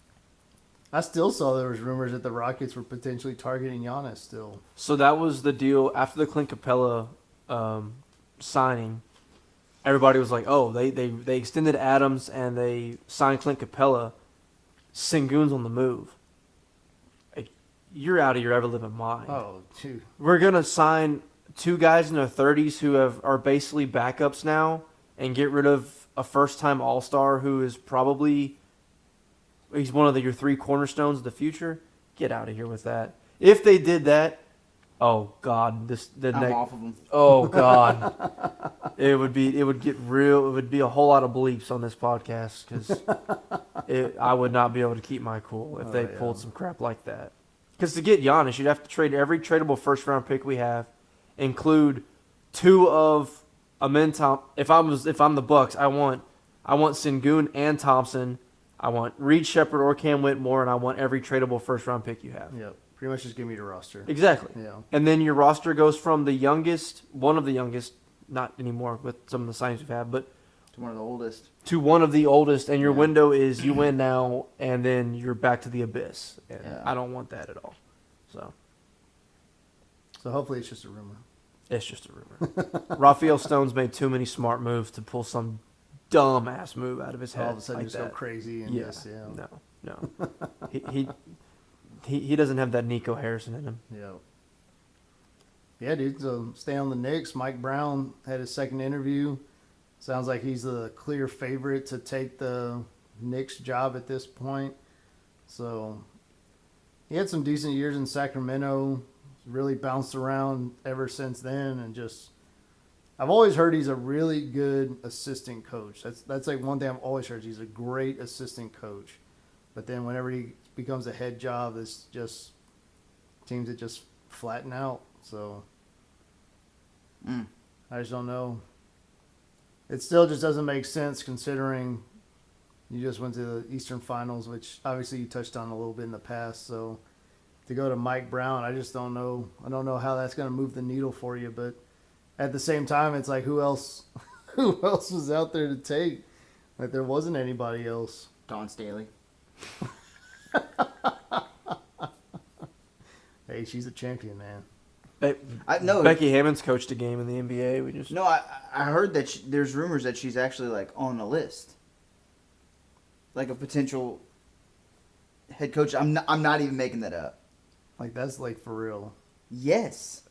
I still saw there was rumors that the Rockets were potentially targeting Giannis still. So that was the deal after the Clint Capella signing. Everybody was like, "Oh, they extended Adams and they signed Clint Capella. Sengun's on the move." Like, you're out of your ever living mind. Oh, dude. We're gonna sign 2 guys in their 30s who are basically backups now, and get rid of a first-time All-Star who is probably he's one of your 3 cornerstones of the future. Get out of here with that. If they did that, oh God, I'm off of them. oh God, it would get real. It would be a whole lot of bleeps on this podcast because I would not be able to keep my cool if they yeah. pulled some crap like that. Because to get Giannis, you'd have to trade every tradable first-round pick we have, include 2 of Amen Tom. If I'm the Bucks, I want Sengun and Thompson. I want Reed Shepard or Cam Whitmore, and I want every tradable first-round pick you have. Yeah, pretty much just give me the roster. Exactly. Yeah. And then your roster goes from the youngest, one of the youngest, not anymore with some of the signings we've had, but To one of the oldest. to one of the oldest, and your Yeah. window is you win now, and then you're back to the abyss. And Yeah. I don't want that at all. So So hopefully it's just a rumor. it's just a rumor. Raphael Stone's made too many smart moves to pull some dumb ass move out of his head. All of a sudden like just that. go crazy and Yeah. just, yeah. No. He doesn't have that Nico Harrison in him. Yeah. Yeah, dude. So stay on the Knicks. Mike Brown had his second interview. Sounds like he's the clear favorite to take the Knicks job at this point. So he had some decent years in Sacramento. Really bounced around ever since then, and just I've always heard he's a really good assistant coach. That's like one thing I've always heard. He's a great assistant coach. But then whenever he becomes a head job, it's just teams that just flatten out. So I just don't know. It still just doesn't make sense considering you just went to the Eastern Finals, which obviously you touched on a little bit in the past. So to go to Mike Brown, I just don't know. I don't know how that's going to move the needle for you. But at the same time, it's like who else? Who else was out there to take? Like there wasn't anybody else. Dawn Staley. Hey, she's a champion, man. No, Becky Hammond's coached a game in the NBA. We just no. I heard that there's rumors that she's actually like on the list, like a potential head coach. I'm not even making that up. Like that's like for real. Yes.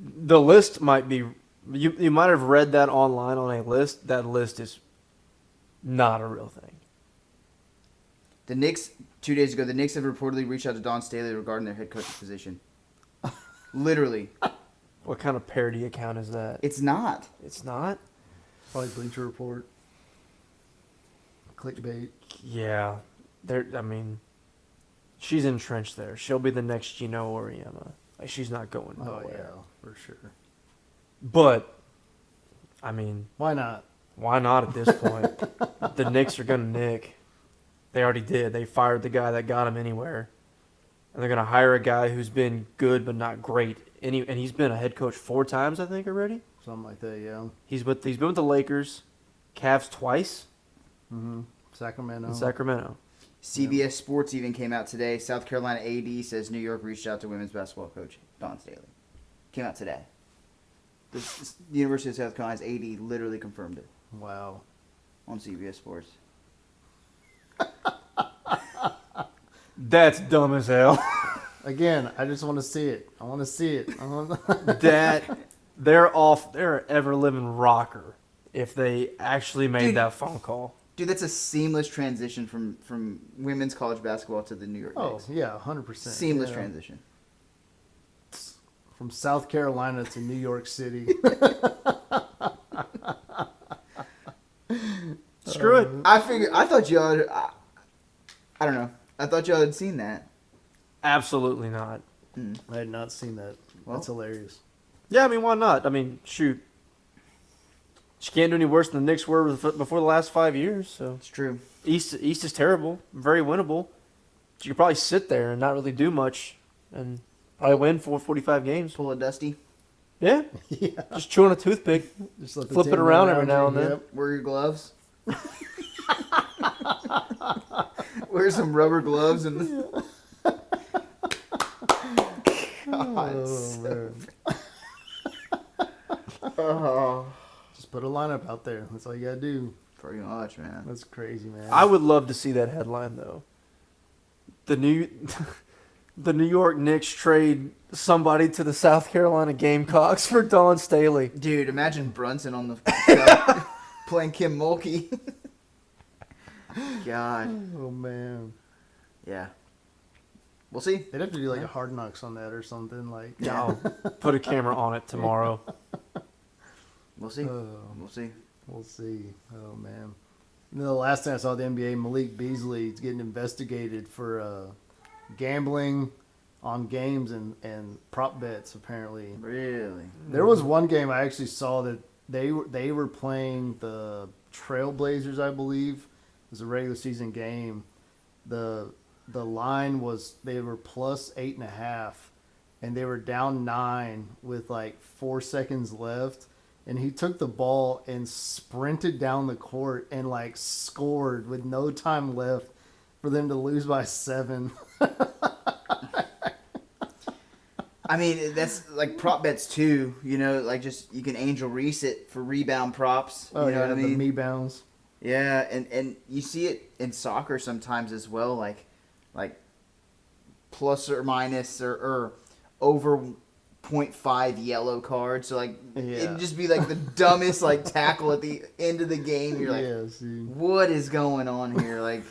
the list might be. You might have read that online on a list. That list is not a real thing. The Knicks 2 days ago. The Knicks have reportedly reached out to Dawn Staley regarding their head coaching position. Literally, What kind of parody account is that? it's not. It's not. Probably Bleacher Report. Clickbait. Yeah, there. I mean, she's entrenched there. She'll be the next Gino Auriemma. Like she's not going Oh nowhere. yeah, for sure. But, I mean, Why not? why not at this point? The Knicks are gonna nick. They already did. They fired the guy that got him anywhere, and they're gonna hire a guy who's been good but not great. And he's been a head coach 4 times, I think, already. Something like that. Yeah. He's been with the Lakers, Cavs twice, Mm-hmm. Sacramento. and Sacramento. CBS Sports even came out today. South Carolina AD says New York reached out to women's basketball coach Dawn Staley. Came out today. The University of South Carolina's AD literally confirmed it Wow. on CBS Sports. That's dumb as hell. Again, I just want to see it. I want to see it. I want They're an ever living rocker if they actually made Dude. that phone call. Dude, that's a seamless transition from women's college basketball to the New York Oh Knicks. yeah, 100%. Seamless Yeah. transition. From South Carolina to New York City. Screw it. I thought y'all had, I don't know. I thought y'all had seen that. Absolutely not. I had not seen that. That's hilarious. Yeah, I mean, why not? I mean, shoot. She can't do any worse than the Knicks were before the last 5 years. So It's true. East is terrible, very winnable. She could probably sit there and not really do much, and probably win 45 games. Pull a Dusty. Yeah, Yeah. just chewing a toothpick. Just let the Flip it team around run every now you. and then. Yep. Wear your gloves. Wear some rubber gloves and. God, Oh, man. oh, Just put a lineup out there. That's all you gotta do. pretty much, man. That's crazy, man. I would love to see that headline though. The New York Knicks trade somebody to the South Carolina Gamecocks for Dawn Staley. Dude, imagine Brunson on the playing Kim Mulkey. God, Oh man. yeah. We'll see. They'd have to do like a Hard Knocks on that or something. Like. I'll put a camera on it tomorrow. We'll see. Oh. We'll see. We'll see. Oh man. And then the last time I saw the NBA, Malik Beasley is getting investigated for gambling on games and prop bets. Apparently, Really? there was one game I actually saw that they were playing the Trailblazers. I believe it was a regular season game. The line was they were plus 8.5, and they were down 9 with like 4 seconds left. And he took the ball and sprinted down the court and like scored with no time left for them to lose by 7. I mean, that's like prop bets too. You know, like just you can angel reese it for rebound props. Oh You know yeah, what I the mean? me bounds. Yeah, and you see it in soccer sometimes as well, like plus or minus or over 0.5 yellow cards. So like Yeah. it'd just be like the dumbest like tackle at the end of the game. You're like, Yes, dude. what is going on here? Like,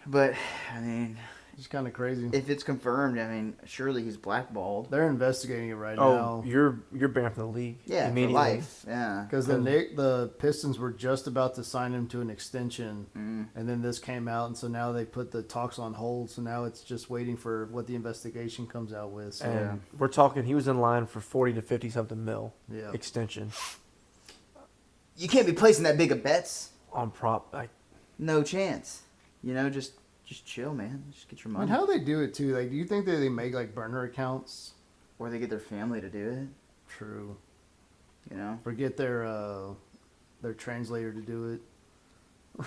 but I mean, It's kind of crazy. if it's confirmed, I mean, surely he's blackballed. They're investigating it right Oh, now. you're banned from the league. Yeah, for immediately. life. Yeah. Because the Pistons were just about to sign him to an extension, and then this came out, and so now they put the talks on hold. So now it's just waiting for what the investigation comes out with. So, And we're talking. He was in line for 40 to 50 something mil yeah, extension You can't be placing that big of bets. on prop. No chance. You know, just chill, man. Just get your and money. how they do it too? Like, do you think that they make like burner accounts? Or they get their family to do it. True. You know, Forget their translator to do it.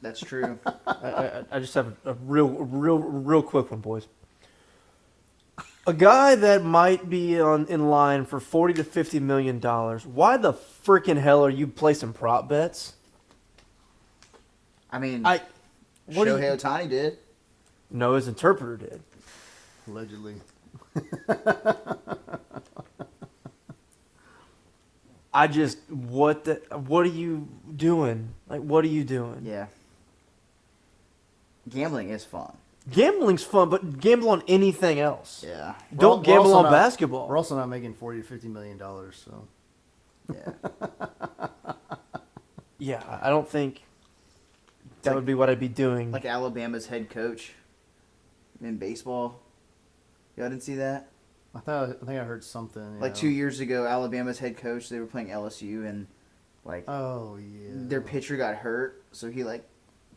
that's true. I just have a real quick one, boys. A guy that might be in line for $40 to $50 million. Why the freaking hell are you placing prop bets? I mean, What do you- Shohei Ohtani did. No, his interpreter did. Allegedly. What are you doing? Like, what are you doing? Yeah. Gambling is fun. Gambling's fun, but gamble on anything else. Yeah. Don't We're gamble also on not- basketball. We're also not making $40 to $50 million. So Yeah. Yeah, I don't think that would be what I'd be doing. Like Alabama's head coach in baseball. Y'all didn't see that? I think I heard something. Like 2 years ago, Alabama's head coach, they were playing LSU, and like Oh yeah. their pitcher got hurt, so he like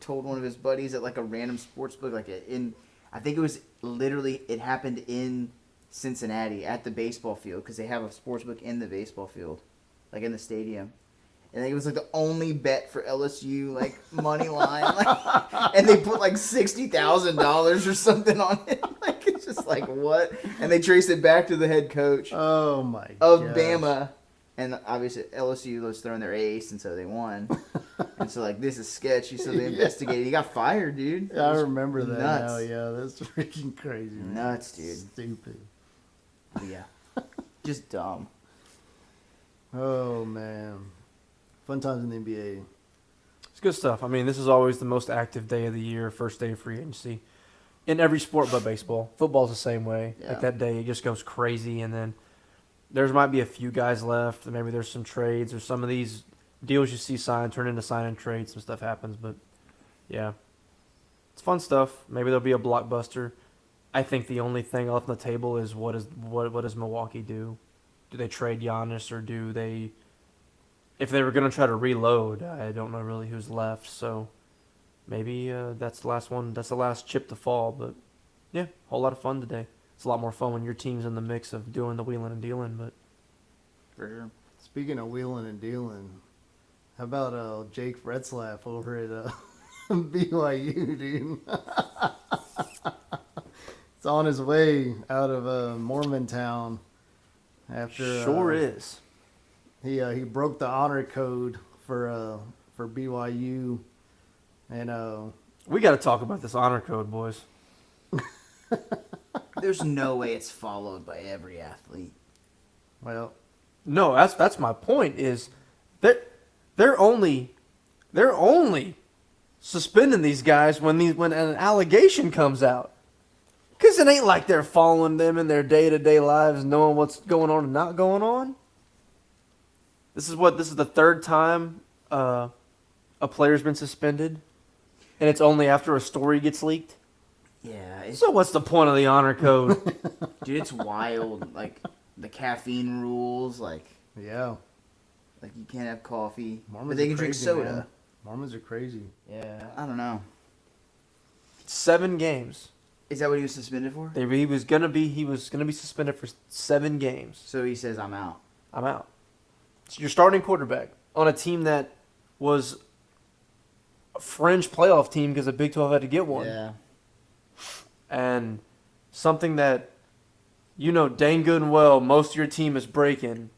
told one of his buddies at like a random sports book, like I think it was literally, it happened in Cincinnati at the baseball field, because they have a sports book in the baseball field, like in the stadium. And I think it was like the only bet for LSU, like money line, like, and they put like $60,000 or something on it. Like, it's just like, what? And they traced it back to the head coach Oh my. of gosh. Bama, and obviously LSU was throwing their ace, and so they won. And so like, this is sketchy, so they investigated. He got fired, dude. Yeah, I It was remember that nuts. now. Yeah, that's freaking crazy. Man. Nuts, dude. Stupid. But yeah, just dumb. Oh man. Fun times in the NBA. It's good stuff. I mean, this is always the most active day of the year, first day of free agency. In every sport but baseball. Football's the same way. Yeah. Like that day, it just goes crazy, and then there might be a few guys left, and maybe there's some trades, or some of these deals you see signed turn into sign and trade. Some stuff happens, but yeah. It's fun stuff. Maybe there'll be a blockbuster. I think the only thing left on the table is what does Milwaukee do? Do they trade Giannis, or do they... If they were going to try to reload, I don't know really who's left. So maybe that's the last one. That's the last chip to fall. But yeah, whole lot of fun today. It's a lot more fun when your team's in the mix of doing the wheeling and dealing. But For sure. Speaking of wheeling and dealing, how about Jake Retzlaff over at BYU, dude? It's on his way out of Mormontown after. sure is. He broke the honor code for BYU, and We got to talk about this honor code, boys. There's no way it's followed by every athlete. well, No, that's my point. Is they're only suspending these guys when an allegation comes out. Because it ain't like they're following them in their day-to-day lives, knowing what's going on and not going on. This is the third time a player's been suspended, and it's only after a story gets leaked. Yeah, it's, So what's the point of the honor code? dude, it's wild. Like the caffeine rules, like yeah, you can't have coffee, Mormons but they are can drink crazy, soda. man. Mormons are crazy. Yeah, I don't know. 7 games. Is that what he was suspended for? He was gonna be suspended for 7 games. So he says, "I'm out." I'm out. So you're starting quarterback on a team that was a fringe playoff team because the Big 12 had to get one. Yeah. And something that you know dang good and well most of your team is breaking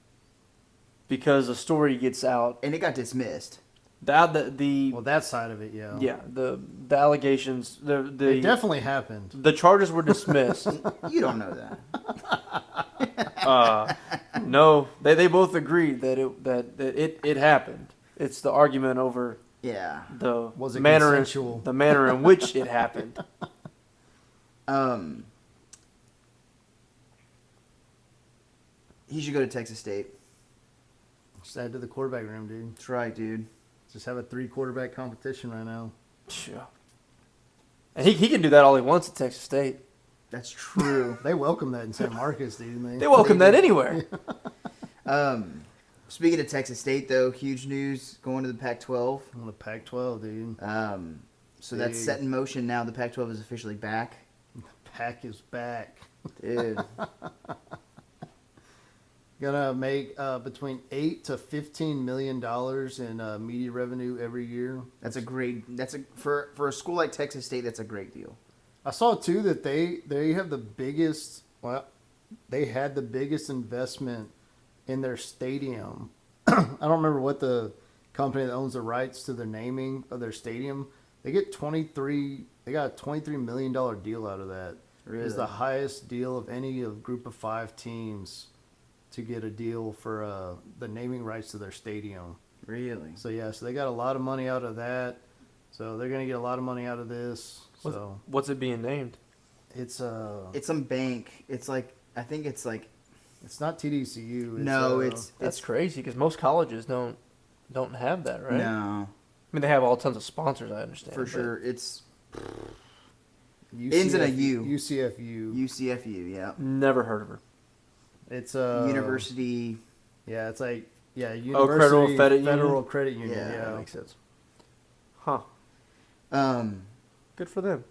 because a story gets out. And it got dismissed. The Well, that side of it, yeah. yeah, the allegations, It the definitely happened. the charges were dismissed. You don't know that. No, they both agreed that it happened. It's the argument over Yeah. Was it the manner consensual? in which it happened. He should go to Texas State. Just add to the quarterback room, dude. That's right, dude. Just have a 3 quarterback competition right now. Yeah. And he can do that all he wants at Texas State. That's true. They welcome that in San Marcos, dude. They welcome that anywhere. Speaking of Texas State, though, huge news going to the Pac-12. On the Pac-12, dude. So that's Big. set in motion now. The Pac-12 is officially back. Pac is back. Dude. Gonna make between $8 to $15 million in media revenue every year. For a school like Texas State, that's a great deal. I saw too that they have the biggest. Well, they had the biggest investment in their stadium. I don't remember what the company that owns the rights to the naming of their stadium. They got a $23 million deal out of that. Really? It's the highest deal of any of Group of 5 teams to get a deal for the naming rights to their stadium. Really? So yeah, so they got a lot of money out of that. So they're gonna get a lot of money out of this. So What's it being named? it's It's some bank. It's like, I think it's like, it's not TDCU. That's crazy because most colleges don't have that, right? no, I mean, they have all tons of sponsors. I understand for but- sure. It's UCF, Ends in a U. UCFU. UCFU, yeah. Never heard of her. It's University. Yeah, it's like University Federal Credit Union. Yeah, Yeah, That makes sense. Huh. Um, Good for them.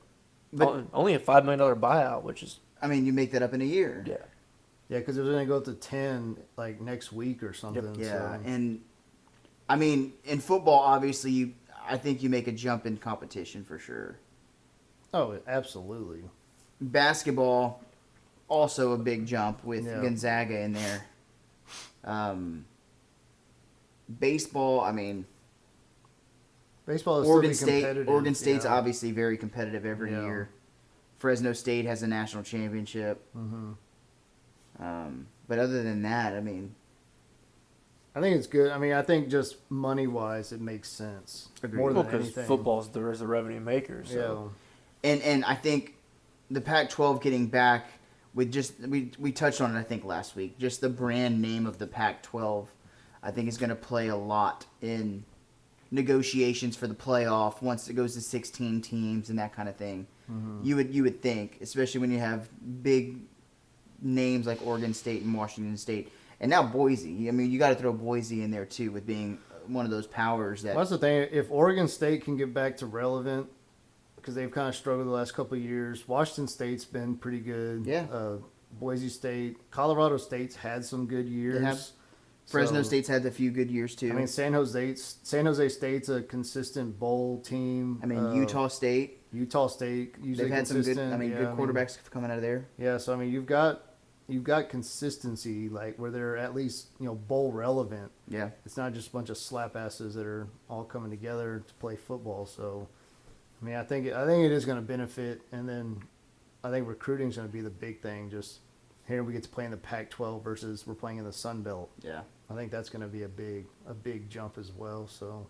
but Only a $5 million buyout, which is I mean, you make that up in a year. yeah. yeah, because it was gonna go up to 10 like next week or something. Yeah, So. and I mean, in football, obviously, I think you make a jump in competition for sure. Oh, absolutely. Basketball, also a big jump with Yeah. Gonzaga in there. Baseball, I mean, Baseball is Oregon still State. competitive. Oregon State's yeah. obviously very competitive every Yeah. year. Fresno State has a national championship. Mm-hmm. But other than that, I mean, I think it's good. I mean, I think just money wise, it makes sense Agreed. more Well, than because anything. football's there is a revenue maker. So. and I think the Pac-12 getting back with just we touched on it I think last week. Just the brand name of the Pac-12, I think is going to play a lot in negotiations for the playoff once it goes to 16 teams and that kind of thing. Mm-hmm. You would think, especially when you have big names like Oregon State and Washington State, and now Boise. I mean, you got to throw Boise in there too with being one of those powers that. Well, that's the thing. If Oregon State can get back to relevant, because they've kind of struggled the last couple of years. Washington State's been pretty good. Yeah. Boise State, Colorado State's had some good years. have. Fresno So, State's had a few good years too. I mean, San Jose State's a consistent bowl team. I mean, Utah State. Utah State usually They've had some good. consistent. I mean, Yeah, good quarterbacks coming out of there. Yeah, so I mean, you've got consistency, like where they're at least bowl relevant. Yeah. It's not just a bunch of slap asses that are all coming together to play football. So, I mean, I think it is going to benefit, and then I think recruiting is going to be the big thing. Just here we get to play in the Pac-12 versus we're playing in the Sun Belt. Yeah. I think that's going to be a big jump as well. So,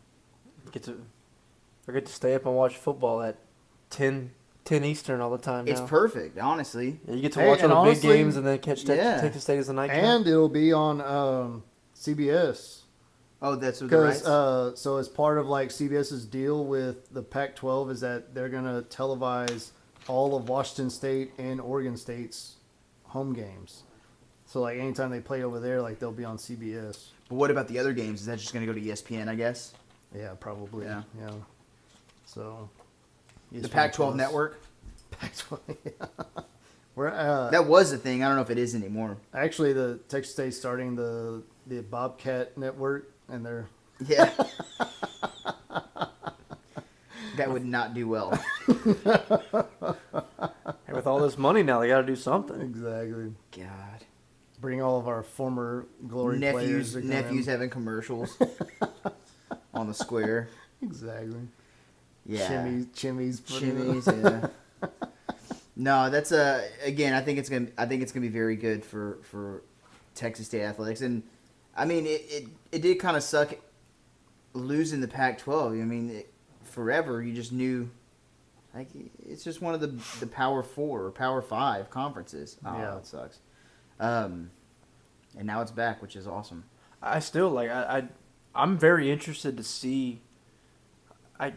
I get to stay up and watch football at 10 Eastern all the time now. It's perfect, honestly. Yeah, you get to Hey, watch all and the honestly- big games and then catch Yeah. Texas State as a night game. and it'll be on CBS. Oh, that's what the Because rights. so as part of like CBS's deal with the Pac-12 is that they're gonna televise all of Washington State and Oregon State's home games. So like anytime they play over there, like they'll be on CBS. But what about the other games? Is that just going to go to ESPN? I guess Yeah, probably. Yeah. Yeah. So the Pac-12 network. Pac-12. Yeah. We're That was the thing. I don't know if it is anymore. actually the Texas State's starting the Bobcat network, and they're Yeah. That would not do well. Hey, with all this money now, they got to do something. exactly God. bring all of our former glory players. to come in. Nephews having commercials on the square. Exactly. Yeah. Chimmies. Chimneys, yeah. No, that's again. I think it's gonna be very good for Texas State athletics, and I mean it did kind of suck losing the Pac-12. I mean, forever you just knew Like it's just one of the Power 4 or Power 5 conferences. Oh, Yeah. it sucks. And now it's back, which is awesome. I still like I'm very interested to see.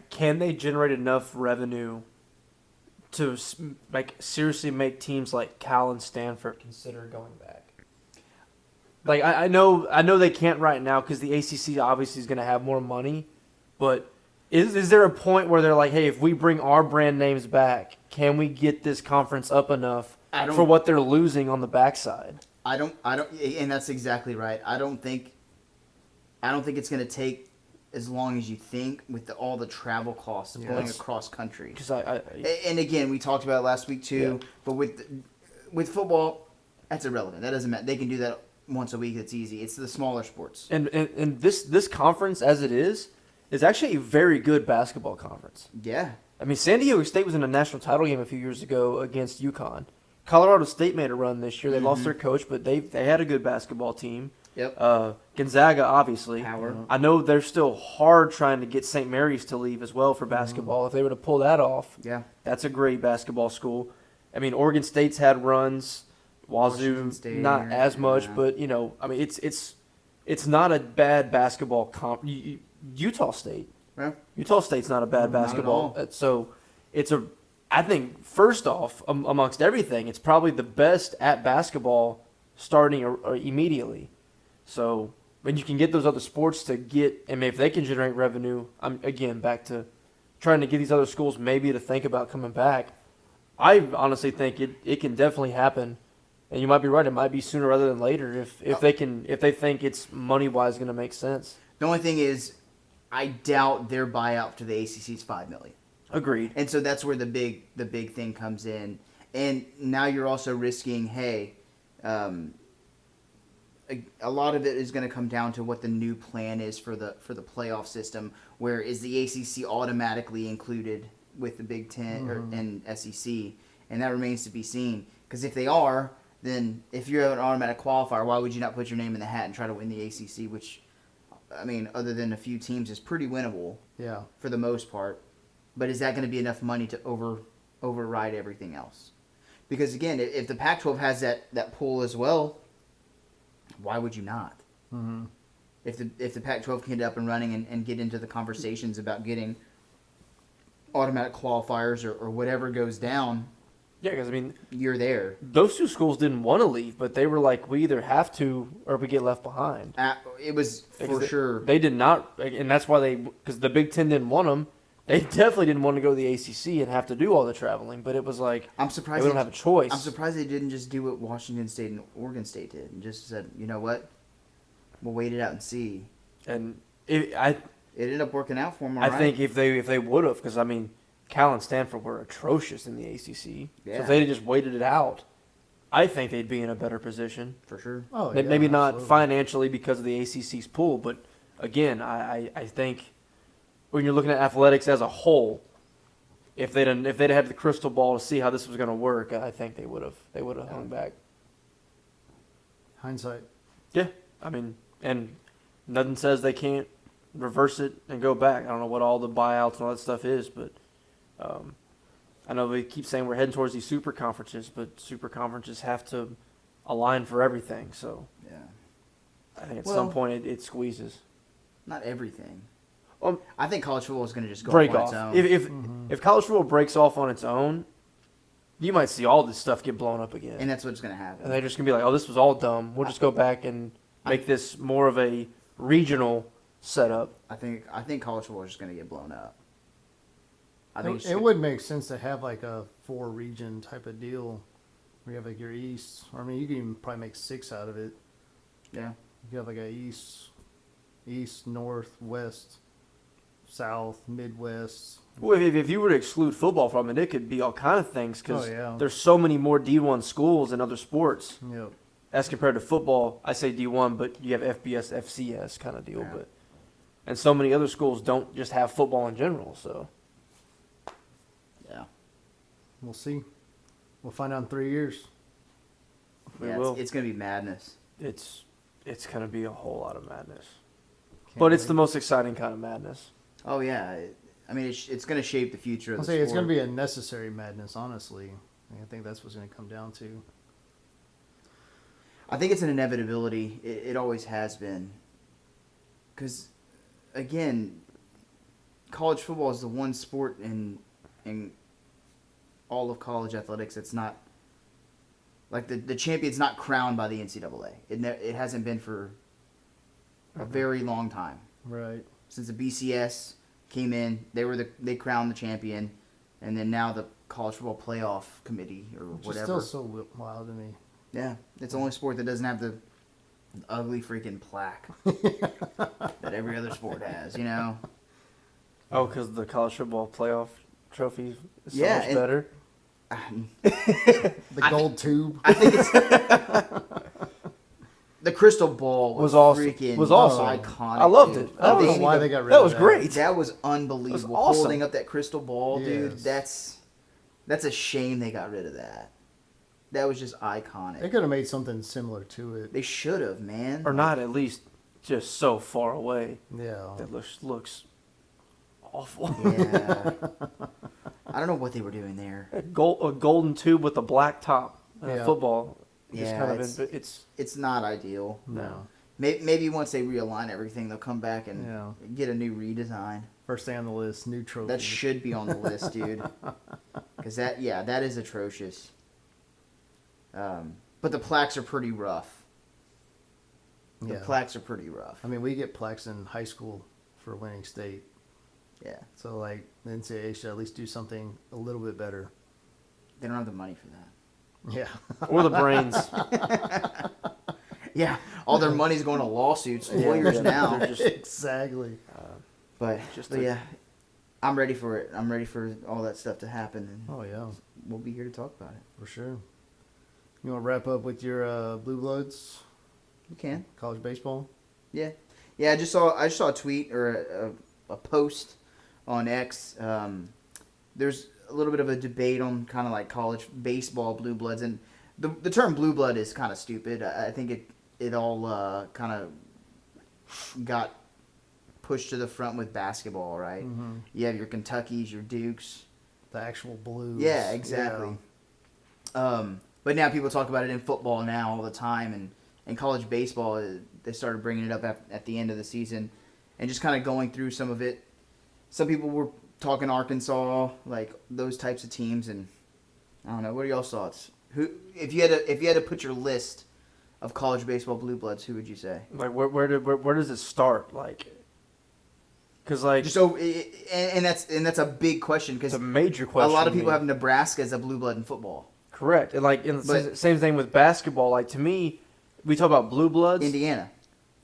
Can they generate enough revenue to like seriously make teams like Cal and Stanford consider going back? Like I know they can't right now because the ACC obviously is going to have more money, but is there a point where they're like, hey, if we bring our brand names back, can we get this conference up enough for what they're losing on the backside? I don't, and that's exactly right. I don't think it's going to take as long as you think with all the travel costs of going across country. Because And again, we talked about it last week too. Yeah. But with football, that's irrelevant. That doesn't matter. They can do that once a week. It's easy. It's the smaller sports. and this conference as it is actually a very good basketball conference. Yeah. I mean, San Diego State was in a national title game a few years ago against UConn. Colorado State made a run this year. They lost their coach, but they had a good basketball team. Yep. Gonzaga, obviously. Power. I know they're still hard trying to get St. Mary's to leave as well for basketball. If they were to pull that off, Yeah. that's a great basketball school. I mean, Oregon State's had runs. Wazoo, Washington State, not as much, yeah. but I mean, it's not a bad basketball Utah State. Yeah. Utah State's not a bad Not at basketball. all. So I think first off, amongst everything, it's probably the best at basketball starting or immediately. So when you can get those other sports to get, and if they can generate revenue, I'm again back to trying to get these other schools maybe to think about coming back. I honestly think it can definitely happen, and you might be right. It might be sooner rather than later if they think it's money wise going to make sense. The only thing is, I doubt their buyout to the ACC is $5 million. Agreed. And so that's where the big thing comes in. And now you're also risking, hey, a lot of it is going to come down to what the new plan is for the playoff system. Where is the ACC automatically included with the Big Ten and SEC? And that remains to be seen. Because if they are, then if you're an automatic qualifier, why would you not put your name in the hat and try to win the ACC? Which, I mean, other than a few teams, is pretty winnable Yeah. for the most part. But is that going to be enough money to override everything else? Because again, if the Pac-12 has that pool as well, why would you not? Mm-hmm. If the Pac-12 can get up and running and get into the conversations about getting automatic qualifiers or whatever goes down, Yeah, because I mean, you're there. those two schools didn't want to leave, but they were like, we either have to or we get left behind. It was for Because sure. They did not, and that's why because the Big Ten didn't want them. They definitely didn't want to go to the ACC and have to do all the traveling. But it was like, I'm hey, surprised we don't have a choice. I'm surprised they didn't just do what Washington State and Oregon State did and just said, you know what, we'll wait it out and see. And It ended up working out for them. I think if they would have, because I mean, Cal and Stanford were atrocious in the ACC. So Yeah. if they had just waited it out, I think they'd be in a better position. for sure. Oh, Maybe not absolutely. financially because of the ACC's pool, but again, I think when you're looking at athletics as a whole, if they'd had the crystal ball to see how this was going to work, I think they would have hung back. Hindsight. Yeah, I mean, and nothing says they can't reverse it and go back. I don't know what all the buyouts and all that stuff is, but I know we keep saying we're heading towards these super conferences, but super conferences have to align for everything. So Yeah. I think at Well- some point it squeezes. Not everything. Um, I think college football is going to just go break on off. its own. If college football breaks off on its own, you might see all this stuff get blown up again. And that's what's going to happen. And they're just gonna be like, "Oh, this was all dumb. We'll just go back and make this more of a regional setup." I think college football is just going to get blown up. I think it's It would make sense to have like a 4-region type of deal where you have like your East. Or I mean, you can even probably make 6 out of it. Yeah. You have like a East, North, West, South, Midwest. Well, if you were to exclude football from it, it could be all kind of things because Oh, yeah. there's so many more D1 schools in other sports Yep. as compared to football. I say D1, but you have FBS, FCS kind of deal. Yeah. And so many other schools don't just have football in general. So Yeah. We'll see. We'll find out in 3 years. we Yeah, will. it's going to be madness. It's gonna be a whole lot of madness, Can't but it's the wait. most exciting kind of madness. Oh, yeah. I mean, it's going to shape the future of I'll the say sport. it's going to be a necessary madness, honestly. I think that's what's going to come down to. I think it's an inevitability. It always has been. Because, again, college football is the one sport in all of college athletics that's not, like, the champion's not crowned by the NCAA. It hasn't been for a very long time. Right. Since the BCS came in, they crowned the champion, and then now the College Football Playoff Committee or Which whatever. is still so wild to me. Yeah, it's the only sport that doesn't have the ugly freaking plaque that every other sport has. You know. Oh, because the college football playoff trophy is so Yeah, much and- better. The gold tube. I think it's the crystal ball Was awesome. freaking Was awesome. iconic. I loved dude. it. I don't That know was- why they got rid That of was that. great. That was unbelievable. awesome. Holding up that crystal ball, dude. Yes. That's a shame they got rid of that. That was just iconic. They could have made something similar to it. They should have, man. Or not at least just so far away Yeah. that looks awful. Yeah. I don't know what they were doing there. a golden tube with a black top. Yeah. Football. Yeah, kind it's- of it's It's not ideal. No. Maybe once they realign everything, they'll come back and Yeah. get a new redesign. First thing on the list, new trophy. That should be on the list, dude. Because that is atrocious. But the plaques are pretty rough. The Yeah. plaques are pretty rough. I mean, we get plaques in high school for winning state. Yeah, So, like, the NCAA should at least do something a little bit better. they don't have the money for that. Yeah. or the brains. Yeah, all their money's going to lawsuits, Yeah, lawyers yeah, now. they're just- Exactly. But Just but a- yeah, I'm ready for it. I'm ready for all that stuff to happen, and Oh, yeah. we'll be here to talk about it. For sure. You want to wrap up with your Blue Bloods, We can. college baseball? Yeah, yeah. I just saw a tweet or a post on X. There's a little bit of a debate on kind of like college baseball blue bloods, and the term blue blood is kind of stupid. I think it all kind of got pushed to the front with basketball, right? Mm-hmm. You have your Kentuckys, your Dukes. The actual Blues. Yeah, exactly. But now people talk about it in football now all the time, and in college baseball, they started bringing it up at the end of the season, and just kind of going through some of it. Some people were talking Arkansas, like those types of teams, and I don't know. What are y'all's thoughts? Who, if you had to put your list of college baseball blue bloods, who would you say? Like where does it start? Like, because like Just so, and that's a big question it's because a major a question. lot of to people me. have Nebraska as a blue blood in football. Correct, and like and But- same thing with basketball. Like to me, we talk about blue bloods. Indiana.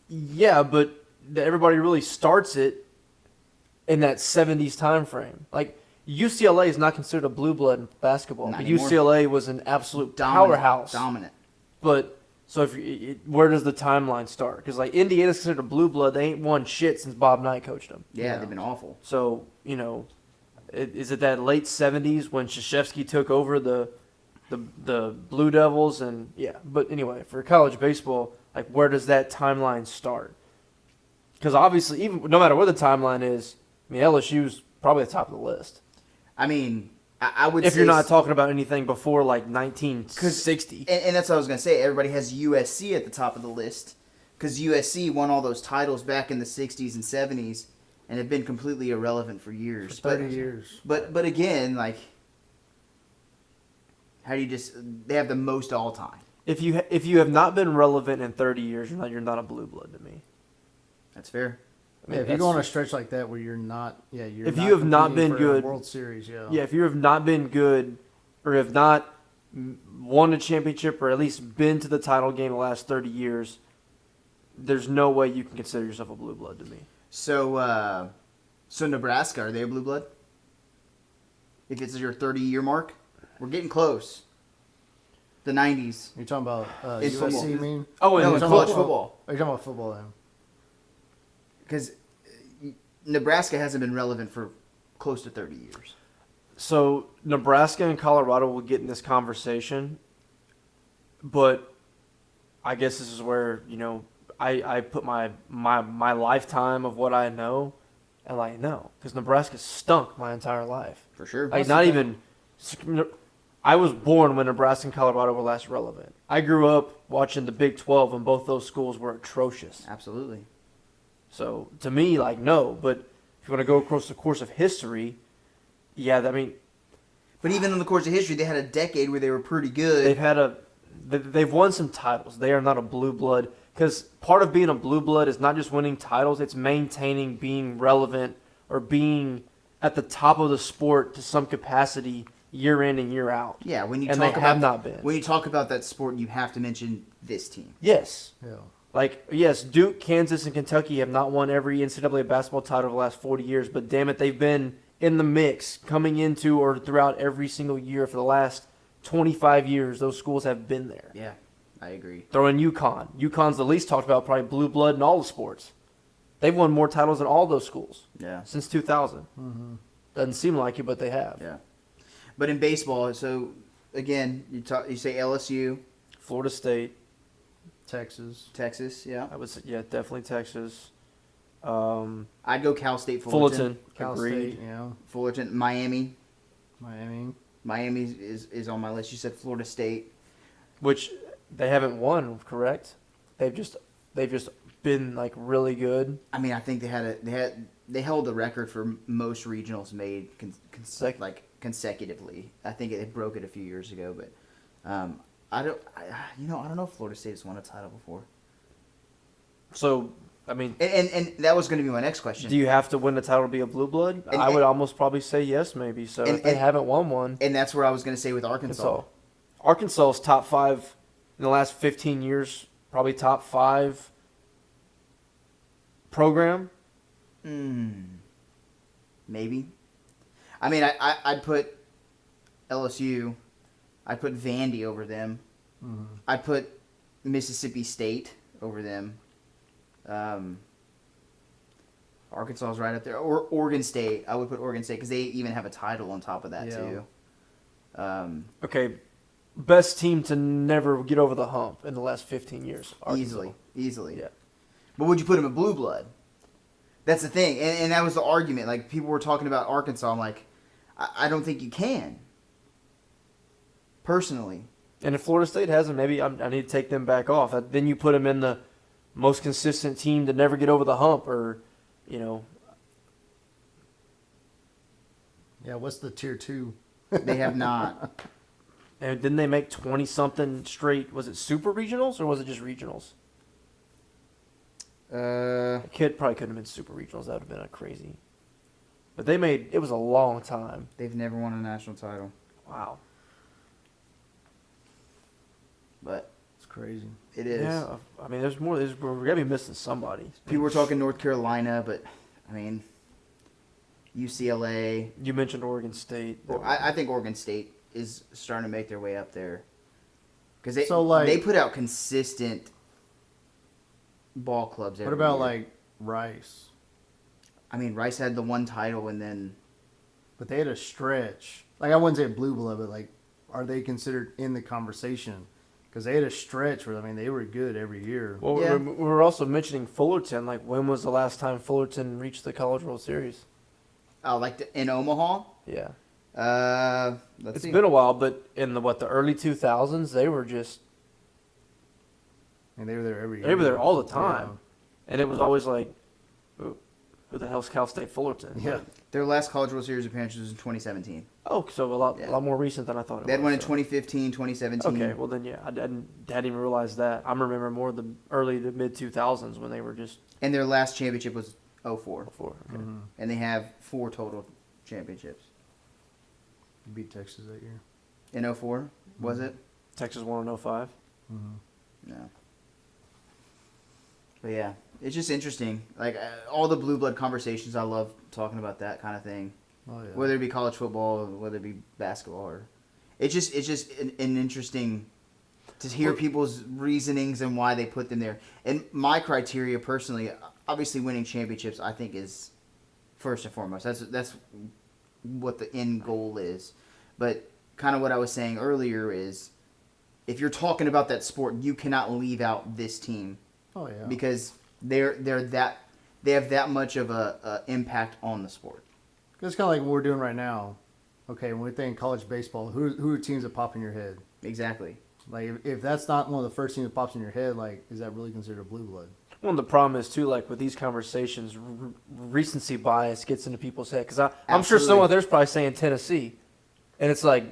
Yeah, but everybody really starts it in that 70s time frame. Like UCLA is not considered a blue blood in basketball, Not but anymore. UCLA was an absolute Dominant, powerhouse. Dominant. But so where does the timeline start? Because like Indiana's considered a blue blood, they ain't won shit since Bob Knight coached them. Yeah, Yeah. they've been awful. So is it that late 70s when Krzyzewski took over the Blue Devils? And yeah, but anyway, for college baseball, like where does that timeline start? Because obviously, even no matter where the timeline is, I mean LSU's probably at the top of the list. I mean, I would If say you're not talking about anything before like 1960, and that's what I was gonna say. Everybody has USC at the top of the list because USC won all those titles back in the '60s and '70s, and have been completely irrelevant for years. For 30 years. But again, like, how do you just? They have the most all time. if you have not been relevant in 30 years, you're not a blue blood to me. That's fair. I mean, Yeah, if you that's- go on a stretch like that where you're not, you're If you have not competing been for a good- World Series, yeah. Yeah, if you have not been good or have not won a championship or at least been to the title game the last 30 years, there's no way you can consider yourself a blue blood to me. So, so Nebraska, are they a blue blood? If it's your 30-year mark, we're getting close. The '90s. You're talking about It's USC, football. you mean? Oh, No, and it's talking college about- football. Are you talking about football then? Because Nebraska hasn't been relevant for close to 30 years. so Nebraska and Colorado will get in this conversation, but I guess this is where I put my lifetime of what I know. And like, no, because Nebraska stunk my entire life. For sure. Like, not even. I was born when Nebraska and Colorado were last relevant. I grew up watching the Big 12, and both those schools were atrocious. Absolutely. So to me, like, no. But if you want to go across the course of history, yeah, I mean, But even in the course of history, they had a decade where they were pretty good. they've won some titles. They are not a blue blood, because part of being a blue blood is not just winning titles; it's maintaining being relevant or being at the top of the sport to some capacity year in and year out. Yeah, when you And talk they about have not been. when you talk about that sport, you have to mention this team. Yes. Yeah. Like, yes, Duke, Kansas, and Kentucky have not won every NCAA basketball title over the last 40 years, but damn it, they've been in the mix coming into or throughout every single year for the last 25 years. Those schools have been there. Yeah, I agree. Throw in UConn. UConn's the least talked about, probably blue blood in all the sports. They've won more titles than all those schools Yeah, since 2000. Doesn't seem like it, but they have. yeah. But in baseball, so again, you say LSU, Florida State, Texas. Texas, yeah. I would say, yeah, definitely Texas. I'd go Cal State, Fullerton, Cal agreed. State, yeah. Fullerton, Miami. Miami. Miami is on my list. You said Florida State. Which they haven't won, correct? They've just been like really good. I mean, I think they held the record for most regionals made consecutively. I think it broke it a few years ago, but I don't know if Florida State has won a title before. So, I mean, And that was going to be my next question. do you have to win the title to be a blue blood? And- I would almost probably say yes, maybe. So if they haven't won one, And that's where I was going to say with Arkansas. Arkansas's top 5 in the last 15 years, probably top 5 program. Maybe. I mean, I'd put LSU. I'd put Vandy over them. I'd put Mississippi State over them. Arkansas's right up there. Or Oregon State. I would put Oregon State because they even have a title on top of that, Yeah. too. Okay, best team to never get over the hump in the last 15 years. Arkansas. Easily. Yeah. But would you put them in blue blood? That's the thing. And that was the argument. Like, people were talking about Arkansas. I'm like, I don't think you can. Personally. And if Florida State hasn't, maybe I need to take them back off. Then you put them in the most consistent team to never get over the hump, or, you know. Yeah, what's the tier 2? They have not. And didn't they make 20-something straight? Was it super regionals or was it just regionals? It probably couldn't have been super regionals. That would have been a crazy. But it was a long time. They've never won a national title. Wow. But It's crazy. it is. Yeah, I mean, there's more. We're going to be missing somebody. People were talking North Carolina, but, I mean, UCLA. You mentioned Oregon State. I think Oregon State is starting to make their way up there. Because they, So, like- they put out consistent ball clubs every What about, year. like, Rice? I mean, Rice had the one title and then... But they had a stretch. Like, I wouldn't say blue blood, but, like, are they considered in the conversation? Because they had a stretch where, I mean, they were good every year. Well, Yeah. we're also mentioning Fullerton. Like, when was the last time Fullerton reached the College World Series? Oh, like in Omaha? Yeah. Let's It's see. been a while, but in the early 2000s, they were just, And they were there every year. they were there all the time. Yeah. And it was always like, who the hell's Cal State Fullerton? Yeah. Their last College World Series appearance was in 2017. Oh, so a lot Yeah. more recent than I thought it They had was. one in so. 2015, 2017. Okay, well then, yeah, I hadn't even realized that. I remember more the early to mid 2000s when they were just And their last championship was 04. before. Okay. Mm-hmm. And they have 4 total championships. You beat Texas that year. In 04, was it? Texas won in 05. No. But yeah, it's just interesting. Like, all the blue blood conversations, I love talking about that kind of thing. Oh, yeah. Whether it be college football, whether it be basketball, or it's just an interesting to hear people's reasonings and why they put them there. And my criteria personally, obviously winning championships, I think is first and foremost. That's what the end goal is. But kind of what I was saying earlier is, if you're talking about that sport, you cannot leave out this team Oh, yeah. because they're they have that much of a impact on the sport. It's kind of like what we're doing right now. Okay, when we think college baseball, who are teams that pop in your head? Exactly. Like, if that's not one of the first teams that pops in your head, like, is that really considered a blue blood? Well, the problem is too, like with these conversations, recency bias gets into people's head. Because I'm sure Absolutely. someone there's probably saying Tennessee, and it's like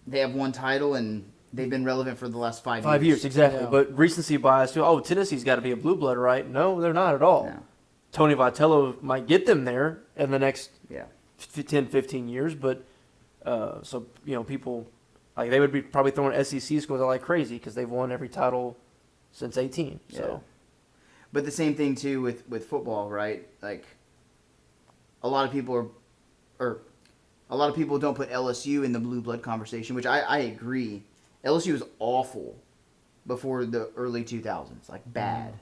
They have one title and they've been relevant for the last 5 years. 5 years exactly. Yeah. But recency bias too. Oh, Tennessee's got to be a blue blood, right? No, they're not at all. No. Tony Vitello might get them there in the next Yeah. 10, 15 years, but so people like they would be probably throwing SEC schools out like crazy because they've won every title since 18. So But the same thing too with football, right? Like a lot of people don't put LSU in the blue blood conversation, which I agree. LSU was awful before the early 2000s, like bad.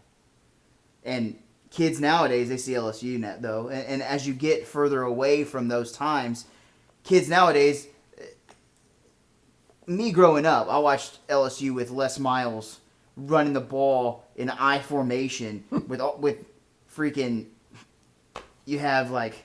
And kids nowadays, they see LSU net though, and as you get further away from those times, kids nowadays, me growing up, I watched LSU with Les Miles running the ball in I formation with freaking. You have like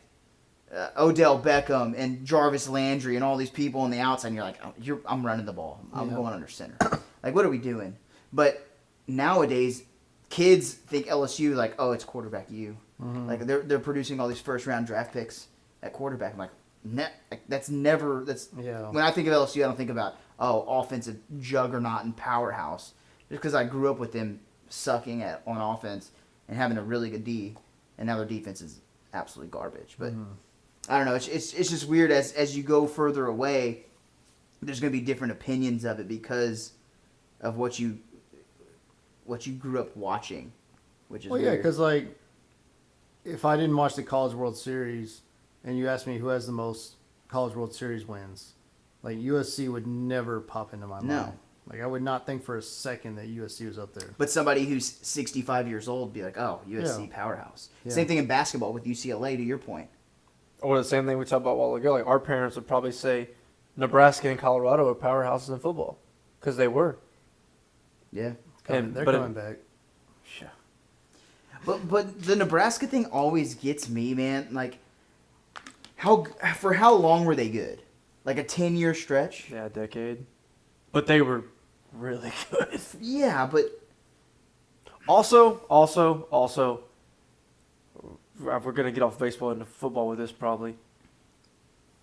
Odell Beckham and Jarvis Landry and all these people on the outside. And you're like, oh, I'm running the ball. I'm going under center. Like, what are we doing? But nowadays, kids think LSU like, oh, it's quarterback U. Like they're producing all these first round draft picks at quarterback. I'm like, that's never. Yeah. When I think of LSU, I don't think about offensive juggernaut and powerhouse. Just because I grew up with them sucking on offense and having a really good D, and now their defense is absolutely garbage. But I don't know. It's just weird as you go further away. There's going to be different opinions of it because of what you grew up watching, which is Well, yeah, weird. because, like, if I didn't watch the College World Series and you asked me who has the most College World Series wins, like, USC would never pop into my No. mind. Like, I would not think for a second that USC was up there. But somebody who's 65 years old would be like, oh, USC Yeah. powerhouse. Yeah. Same thing in basketball with UCLA, to your point. or the same thing we talked about a while ago. Like our parents would probably say Nebraska and Colorado are powerhouses in football because they were. Yeah. They're but coming back. Yeah. But the Nebraska thing always gets me, man. Like, for how long were they good? Like a 10-year stretch? Yeah, a decade. But they were really good. Yeah, but Also, we're going to get off baseball into football with this probably.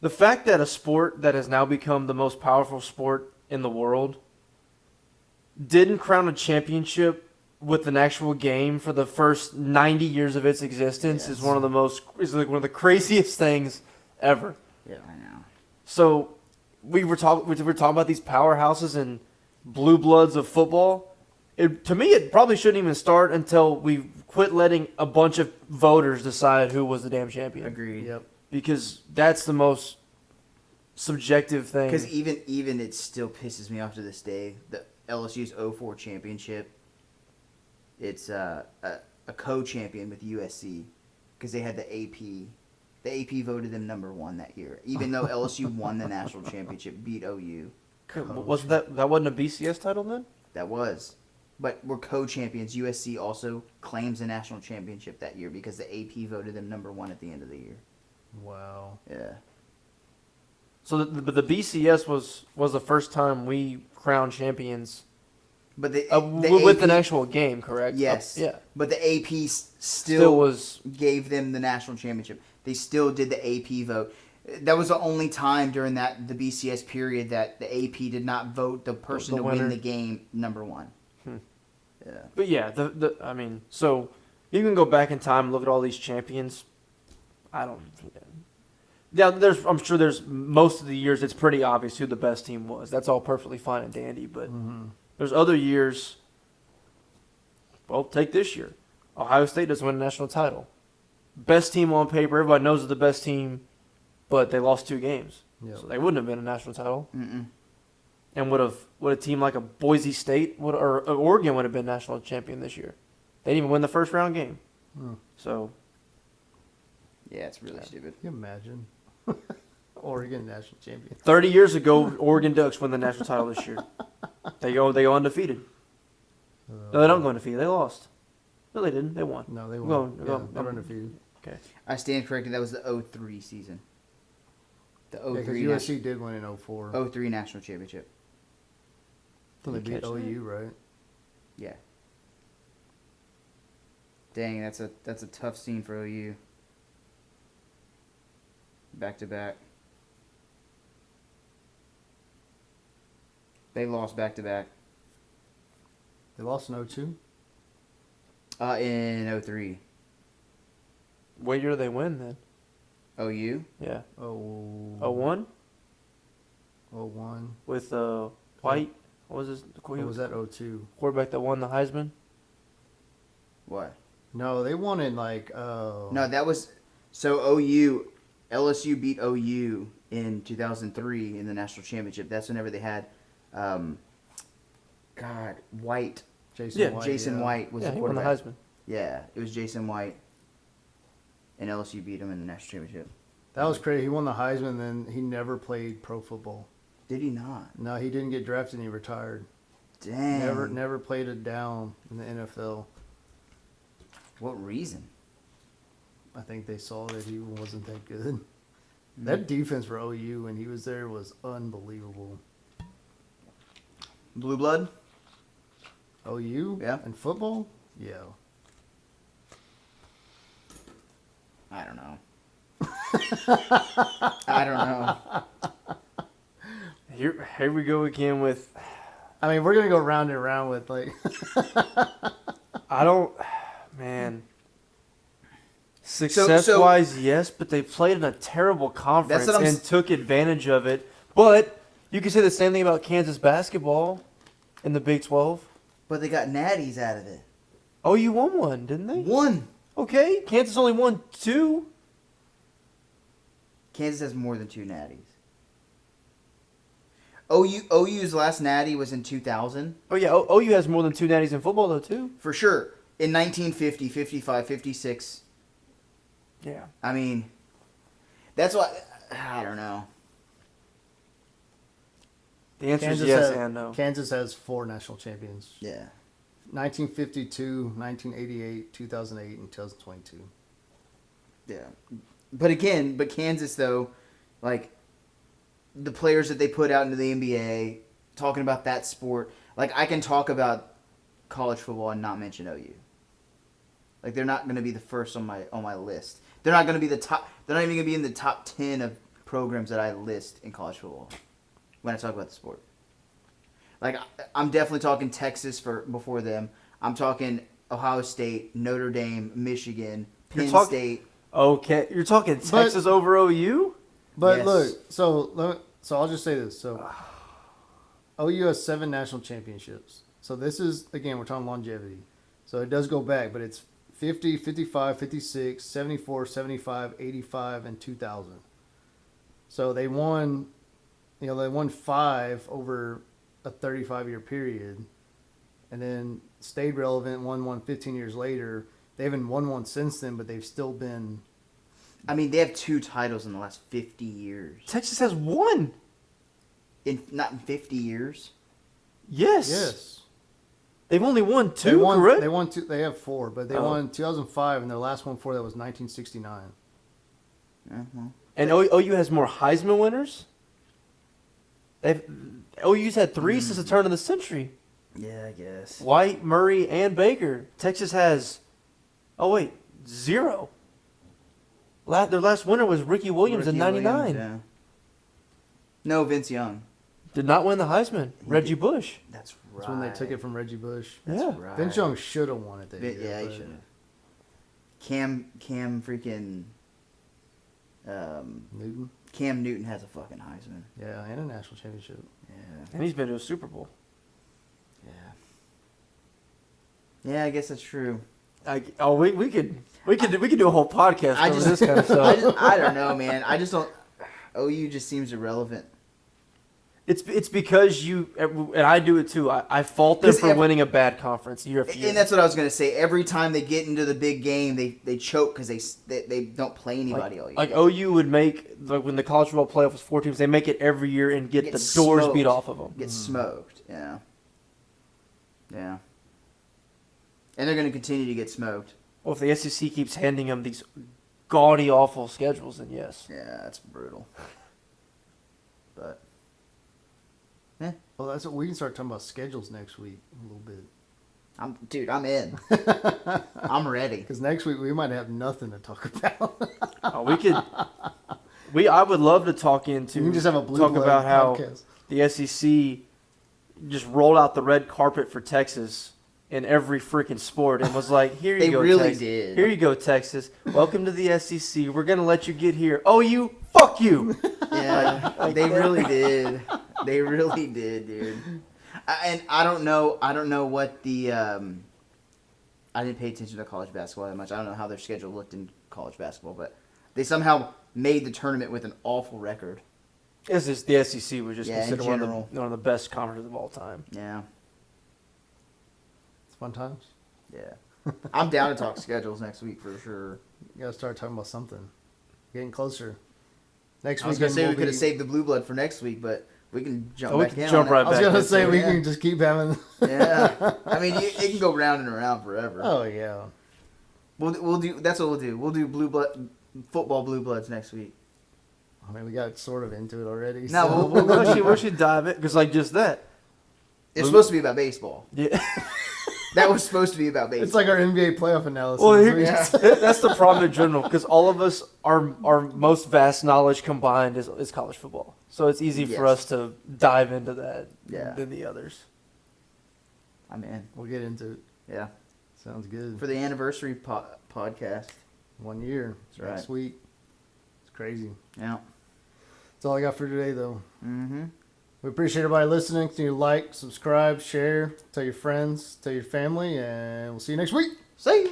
The fact that a sport that has now become the most powerful sport in the world didn't crown a championship with an actual game for the first 90 years of its existence is Yes. one of the craziest things ever. yeah, I know. So we were talking about these powerhouses and blue bloods of football. To me, it probably shouldn't even start until we quit letting a bunch of voters decide who was the damn champion. Agreed. Yep. Because that's the most subjective thing. Because even it still pisses me off to this day. The LSU's 04 championship. It's a co-champion with USC because they had the AP. The AP voted them number 1 that year, even though LSU won the national championship, beat OU. Wasn't that wasn't a BCS title then? That was. But we're co-champions. USC also claims a national championship that year because the AP voted them number 1 at the end of the year. Wow. Yeah. So the BCS was the first time we crowned champions But the with AP an actual game, correct? Yes. Yeah. But the AP Still was. gave them the national championship. They still did the AP vote. That was the only time during the BCS period that the AP did not vote the person The to win winner. the game number 1. Yeah. But yeah, I mean, so you can go back in time and look at all these champions. I don't. Yeah, I'm sure there's most of the years it's pretty obvious who the best team was. That's all perfectly fine and dandy. But there's other years. Well, take this year. Ohio State doesn't win a national title. Best team on paper. Everybody knows they're the best team, but they lost 2 games, Yep. so they wouldn't have been a national title. Mm-mm. And would a team like a Boise State or Oregon would have been national champion this year? They didn't even win the first round game. So Yeah, it's really stupid. Can you imagine? Oregon national champion. 30 years ago, Oregon Ducks win the national title this year. They go undefeated. No, they don't go undefeated. They lost. No, they didn't. They won. No, they won. Go- They're undefeated. I stand corrected. That was the 03 season. The Yeah, because 03, USC did win in 04. 03 national championship. So they Did you beat catch that? OU, right? Yeah. Dang, that's a tough scene for OU. Back to back. They lost back to back. They lost in 02. In 03. What year did they win then? OU. Yeah. Oh, 01 01. with White. What was his Or was that 02? quarterback that won the Heisman? What? No, they won in like. No, that was so OU. LSU beat OU in 2003 in the national championship. That's whenever they had, White. Jason Yeah, White. Jason yeah. White was Yeah, the he won the quarterback. Heisman. Yeah, it was Jason White. And LSU beat him in the national championship. That was crazy. He won the Heisman, then he never played pro football. Did he not? No, he didn't get drafted and he retired. Dang. Never played it down in the NFL. What reason? I think they saw that he wasn't that good. That defense for OU when he was there was unbelievable. Blue blood? OU? Yeah. And football? Yeah. I don't know. I don't know. Here we go again with I mean, we're going to go round and round with like. I don't man. Success wise, yes, but they played in a terrible conference That's what I'm and took advantage of it. But you can say the same thing about Kansas basketball in the Big 12. But they got natties out of it. Oh, you won one, didn't they? One. Okay, Kansas only won 2. Kansas has more than 2 natties. OU's last natty was in 2000. Oh yeah, OU has more than 2 natties in football though too. For sure. In 1950, 55, 56. Yeah. I mean, that's why. I don't know. The answer is yes has, and no. Kansas has 4 national champions. Yeah. 1952, 1988, 2008, and 2022. Yeah. But Kansas, though, like, the players that they put out into the NBA, talking about that sport, like, I can talk about college football and not mention OU. Like, they're not going to be the first on my list. They're not going to be the top. They're not even going to be in the top 10 of programs that I list in college football when I talk about the sport. Like, I'm definitely talking Texas before them. I'm talking Ohio State, Notre Dame, Michigan, Penn State. Okay, you're talking Texas over OU? But Yes. look, so I'll just say this. So OU has 7 national championships. So this is, again, we're talking longevity. So it does go back, but it's 50, 55, 56, 74, 75, 85, and 2000. So they won 5 over a 35-year period, and then stayed relevant, won one 15 years later. They haven't won one since then, but they've still been. I mean, they have 2 titles in the last 50 years. Texas has 1. Not in 50 years. Yes. Yes. They've only won 2, They won, correct? They won 2. They have 4, but they Oh. won 2005, and their last one before that was 1969. Yeah, well, And OU has more Heisman winners? OU's had 3 since the turn of the century. yeah, I guess. White, Murray, and Baker. Texas has, 0. Their last winner was Ricky Williams in Ricky 99. Williams, yeah. No, Vince Young. Did not win the Heisman. Reggie Bush. That's right. That's when they took it from Reggie Bush. That's Yeah. right. Vince Young should have won it that year. Yeah, he but- should have. Cam freaking. Newton. Cam Newton has a fucking Heisman. Yeah, and a national championship. Yeah. And he's been to a Super Bowl. Yeah. Yeah, I guess that's true. We could do a whole podcast I on just, this kind of stuff. I don't know, man. I just don't. OU just seems irrelevant. It's because you and I do it too. I fault them 'Cause for winning a bad conference year after year. And that's what I was gonna say. Every time they get into the big game, they choke because they don't play anybody all year. Like OU would make when the college football playoff was 4 teams. They make it every year and get the doors smoked. beat off of them. Get smoked. Yeah. Yeah. And they're going to continue to get smoked. Well, if the SEC keeps handing them these gaudy, awful schedules, then yes. Yeah, that's brutal. But Well, that's what we can start talking about schedules next week a little bit. I'm in. I'm ready. Because next week we might have nothing to talk about. We could. I would love to talk into. We can just have a blue talk blood about how podcast. the SEC just rolled out the red carpet for Texas in every freaking sport and was like, "Here you They go, really Texas. did. Here you go, Texas. Welcome to the SEC. We're gonna let you get here. Oh, you fuck you." Yeah, they really did. They really did, dude. And I don't know what the. I didn't pay attention to college basketball that much. I don't know how their schedule looked in college basketball, but they somehow made the tournament with an awful record. It's just the SEC was just Yeah, in considered general. one of the best conferences of all time. Yeah, It's fun times. yeah. I'm down to talk schedules next week for sure. You gotta start talking about something. Getting closer. Next I was week gonna say we could have saved the blue blood for next week, but we can jump We back can in. jump on right it. I was back gonna into say it, we yeah. can just keep having. Yeah, I mean it can go round and around forever. Oh yeah. We'll do. That's what we'll do. We'll do football blue bloods next week. I mean, we got sort of into it already. No, so- we should dive in because like just that. It's supposed to be about baseball. Yeah. That was supposed to be about baseball. it's like our NBA playoff analysis. Well, We just- that's the problem in general because all of us, our most vast knowledge combined is college football. So it's easy for Yes. us to dive into that Yeah. than the others. I'm in. we'll get into it. Yeah, Sounds good. for the anniversary podcast. 1 year. That's Next right. week. It's crazy. Yeah. That's all I got for today, though. Mm-hmm. We appreciate everybody listening. Continue to like, subscribe, share, tell your friends, tell your family, and we'll see you next week. See ya.